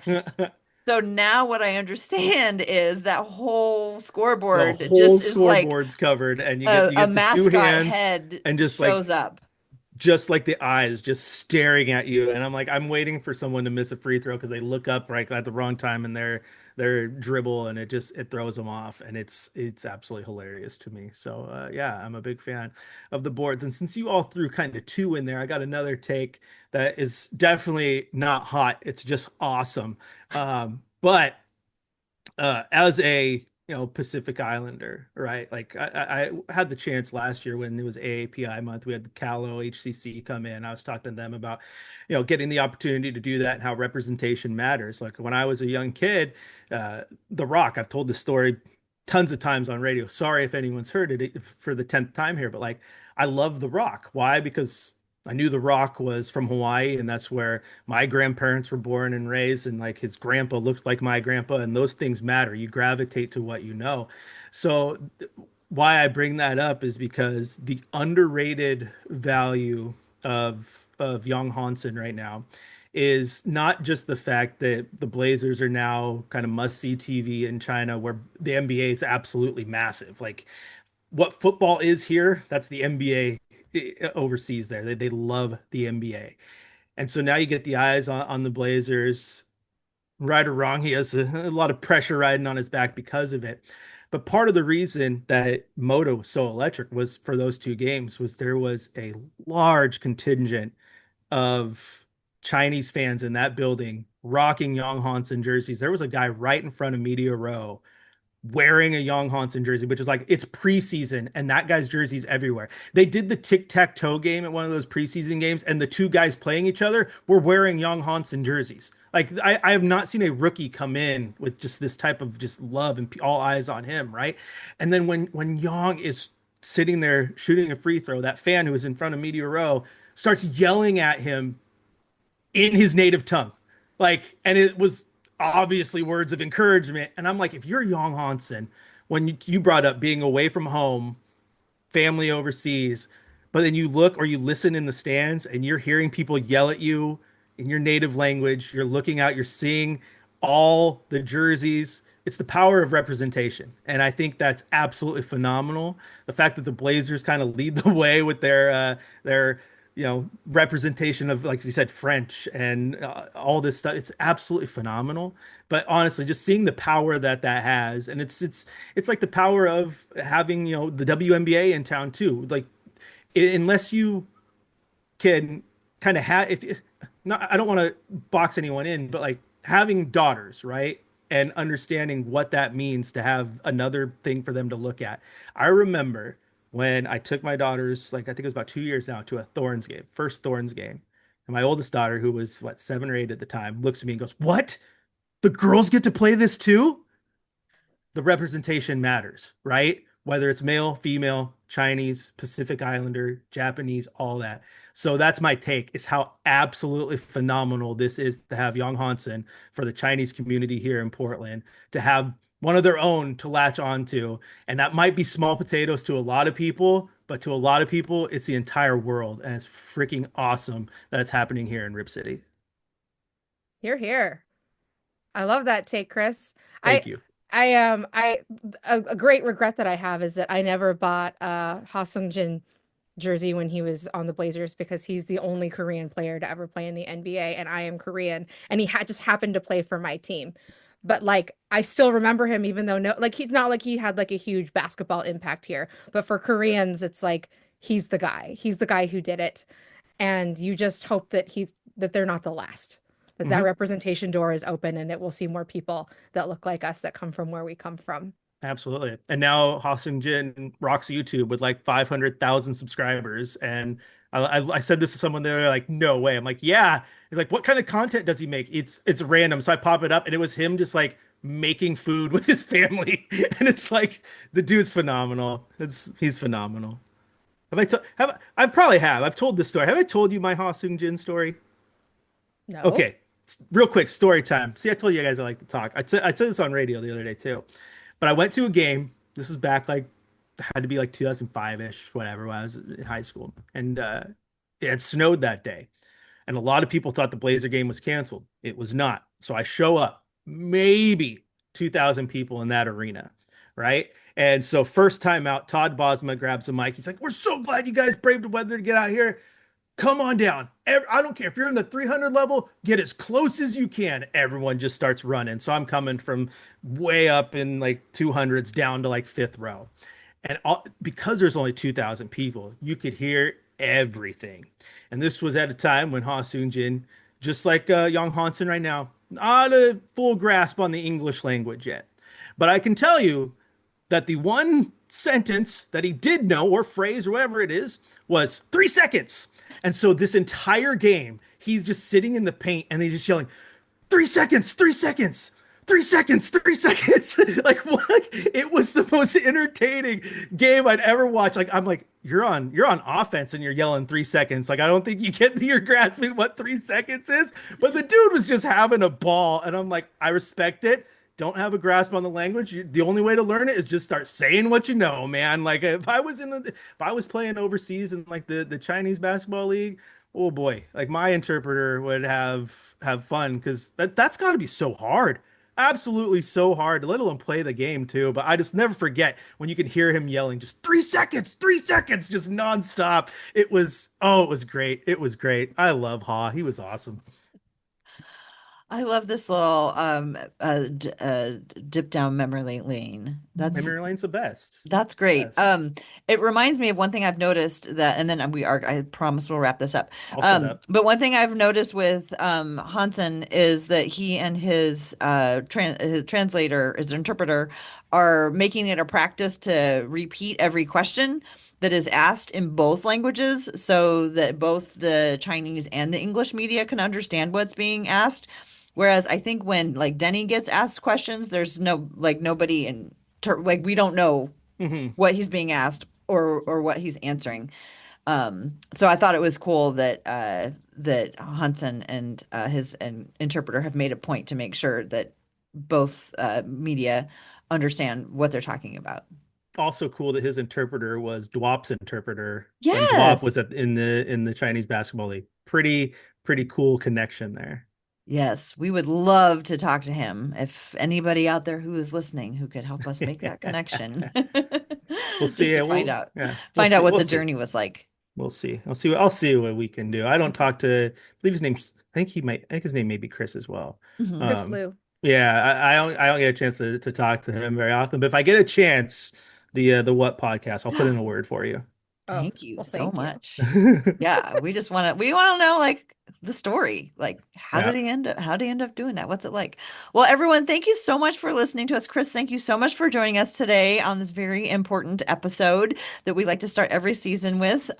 So now what I understand is that whole The scoreboard whole just is like scoreboard's covered, and a, you a get the two mascot hands, head and shows up. just like the eyes just staring at you, and I'm like, I'm waiting for someone to miss a free throw because they look up right at the wrong time in their dribble, and it throws them off, and it's absolutely hilarious to me. So yeah, I'm a big fan of the boards, and since you all threw kind of two in there, I got another take that is definitely not hot, it's just awesome. But as a Pacific Islander, right? Like I had the chance last year when it was AAPI month. We had the Calo HCC come in. I was talking to them about getting the opportunity to do that and how representation matters. Like when I was a young kid, The Rock. I've told this story tons of times on radio. Sorry if anyone's heard it for the 10th time here, but like I love The Rock. Why? Because I knew The Rock was from Hawaii, and that's where my grandparents were born and raised, and like his grandpa looked like my grandpa, and those things matter. You gravitate to what you know. So why I bring that up is because the underrated value of Young Hansen right now is not just the fact that the Blazers are now kind of must-see TV in China, where the NBA is absolutely massive. Like what football is here, that's the NBA overseas there. They love the NBA. And so now you get the eyes on the Blazers. Right or wrong, he has a lot of pressure riding on his back because of it. But part of the reason that Moto was so electric was for those two games was there was a large contingent of Chinese fans in that building rocking Young Hansen jerseys. There was a guy right in front of Media Row wearing a Young Hansen jersey, which is like it's preseason and that guy's jersey's everywhere. They did the tic-tac-toe game at one of those preseason games, and the two guys playing each other were wearing Young Hansen jerseys. Like I have not seen a rookie come in with just this type of just love and all eyes on him, right? And then when Young is sitting there shooting a free throw, that fan who was in front of Media Row starts yelling at him in his native tongue. Like, and it was obviously words of encouragement. And I'm like, if you're Young Hansen, when you brought up being away from home, family overseas, but then you look or you listen in the stands and you're hearing people yell at you in your native language, you're looking out, you're seeing all the jerseys. It's the power of representation. And I think that's absolutely phenomenal. The fact that the Blazers kind of lead the way with their representation of, like you said, French and all this stuff, it's absolutely phenomenal. But honestly, just seeing the power that that has, and it's like the power of having the WNBA in town too. Like unless you can kind of have, if not, I don't want to box anyone in, but like having daughters, right? And understanding what that means to have another thing for them to look at. I remember when I took my daughters, like I think it was about 2 years now, to a Thorns game, first Thorns game. And my oldest daughter, who was what, 7 or 8 at the time, looks at me and goes, "What? The girls get to play this too?" The representation matters, right? Whether it's male, female, Chinese, Pacific Islander, Japanese, all that. So that's my take, is how absolutely phenomenal this is to have Young Hansen for the Chinese community here in Portland, to have one of their own to latch onto. And that might be small potatoes to a lot of people, but to a lot of people, it's the entire world. And it's freaking awesome that it's happening here in Rip City. You're here. I love that take, Chris. I Thank you. a great regret that I have is that I never bought Ha Sung-jin jersey when he was on the Blazers, because he's the only Korean player to ever play in the NBA and I am Korean, and he had just happened to play for my team. but like I still remember him even though no like he's not like he had like a huge basketball impact here. But for Koreans, it's like he's the guy. He's the guy who did it. And you just hope that they're not the last. That Mhm. representation door is open and that we'll see more people that look like us that come from where we come from. Absolutely. And now Ha Jin rocks YouTube with like 500,000 subscribers. And I said this to someone, they're like, no way. I'm like, yeah. He's like, what kind of content does he make? It's random. So I pop it up and it was him just like making food with his family. And it's like the dude's phenomenal. He's phenomenal. I probably have. I've told this story. Have I told you my Ha Jin story? No. Okay. Real quick, story time. See, I told you guys I like to talk. I said this on radio the other day too. But I went to a game. This was back like had to be like 2005-ish, whatever, when I was in high school. And it had snowed that day. And a lot of people thought the Blazer game was canceled. It was not. So I show up, maybe 2,000 people in that arena, right? And so first time out, Todd Bosma grabs a mic. He's like, "We're so glad you guys braved the weather to get out here. Come on down. I don't care if you're in the 300 level, get as close as you can." Everyone just starts running. So I'm coming from way up in like 200s down to like fifth row. And because there's only 2,000 people, you could hear everything. And this was at a time when Ha Seung-jin, just like Young Hansen right now, not a full grasp on the English language yet. But I can tell you that the one sentence that he did know, or phrase, or whatever it is, was 3 seconds. And so this entire game, he's just sitting in the paint and he's just yelling, 3 seconds, 3 seconds, 3 seconds, 3 seconds. Like what? It was the most entertaining game I'd ever watched. Like I'm like, you're on offense and you're yelling 3 seconds. Like I don't think you're grasping what 3 seconds is. But the dude was just having a ball, and I'm like, I respect it. Don't have a grasp on the language. The only way to learn it is just start saying what you know, man. Like if I was playing overseas in like the Chinese basketball league, oh boy, like my interpreter would have fun because that's got to be so hard. Absolutely so hard, let alone play the game too. But I just never forget when you could hear him yelling just 3 seconds, 3 seconds, just nonstop. It was great. It was great. I love Ha. He was awesome. I love this little dip down memory lane. Memory lane's the best. That's great. Best. It reminds me of one thing I've noticed that, and then I promise we'll wrap this up. All set up. But one thing I've noticed with Hansen is that he and his translator, his interpreter, are making it a practice to repeat every question that is asked in both languages so that both the Chinese and the English media can understand what's being asked. Whereas I think when like Denny gets asked questions, there's no like nobody in like we don't know Hmm. what he's being asked or what he's answering. So I thought it was cool that that Hansen and his interpreter have made a point to make sure that both media understand what they're talking about. Also cool that his interpreter was Dwap's interpreter when Dwap Yes. was in the Chinese basketball league. Pretty cool connection there. Yes, we would love to talk to him. If anybody out there who is listening who could help us make that connection, We'll just see. to Yeah, we'll find out see. what We'll the see. journey was like. We'll see. I'll see what we can do. I don't talk to, I believe his name's, I think his name may be Chris as well. Mhm. Chris Um, Liu. yeah, I don't get a chance to talk to him very often, but if I get a chance, the What podcast, I'll put in a word for you. Oh, Thank you well, so thank you. much. Yeah, we want to know like the story. Like Yeah. how did he end up doing that? What's it like? Well, everyone, thank you so much for listening to us. Chris, thank you so much for joining us today on this very important episode that we like to start every season with.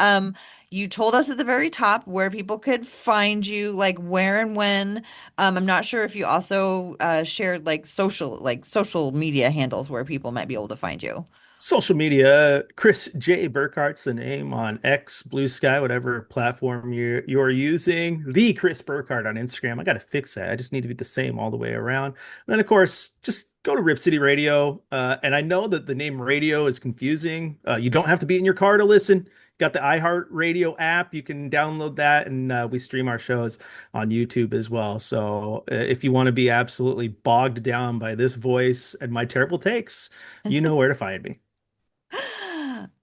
You told us at the very top where people could find you, like where and when. I'm not sure if you also shared like social media handles where people might be able to find you. Social media, Chris J. Burkhardt's the name on X, Blue Sky, whatever platform you're using. The Chris Burkhardt on Instagram. I got to fix that. I just need to be the same all the way around. And then, of course, just go to Rip City Radio. And I know that the name radio is confusing. You don't have to be in your car to listen. Got the iHeart Radio app. You can download that, and we stream our shows on YouTube as well. So if you want to be absolutely bogged down by this voice and my terrible takes, you know where to find me.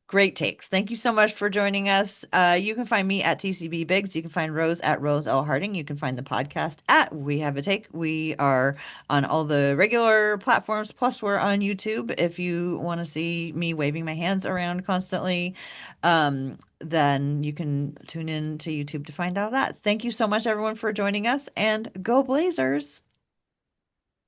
Great takes. Thank you so much for joining us. You can find me at TCB Biggs. You can find Rose at Rose L. Harding. You can find the podcast at We Have a Take. We are on all the regular platforms, plus we're on YouTube. If you want to see me waving my hands around constantly, then you can tune in to YouTube to find out that. Thank you so much, everyone, for joining us, and go Blazers.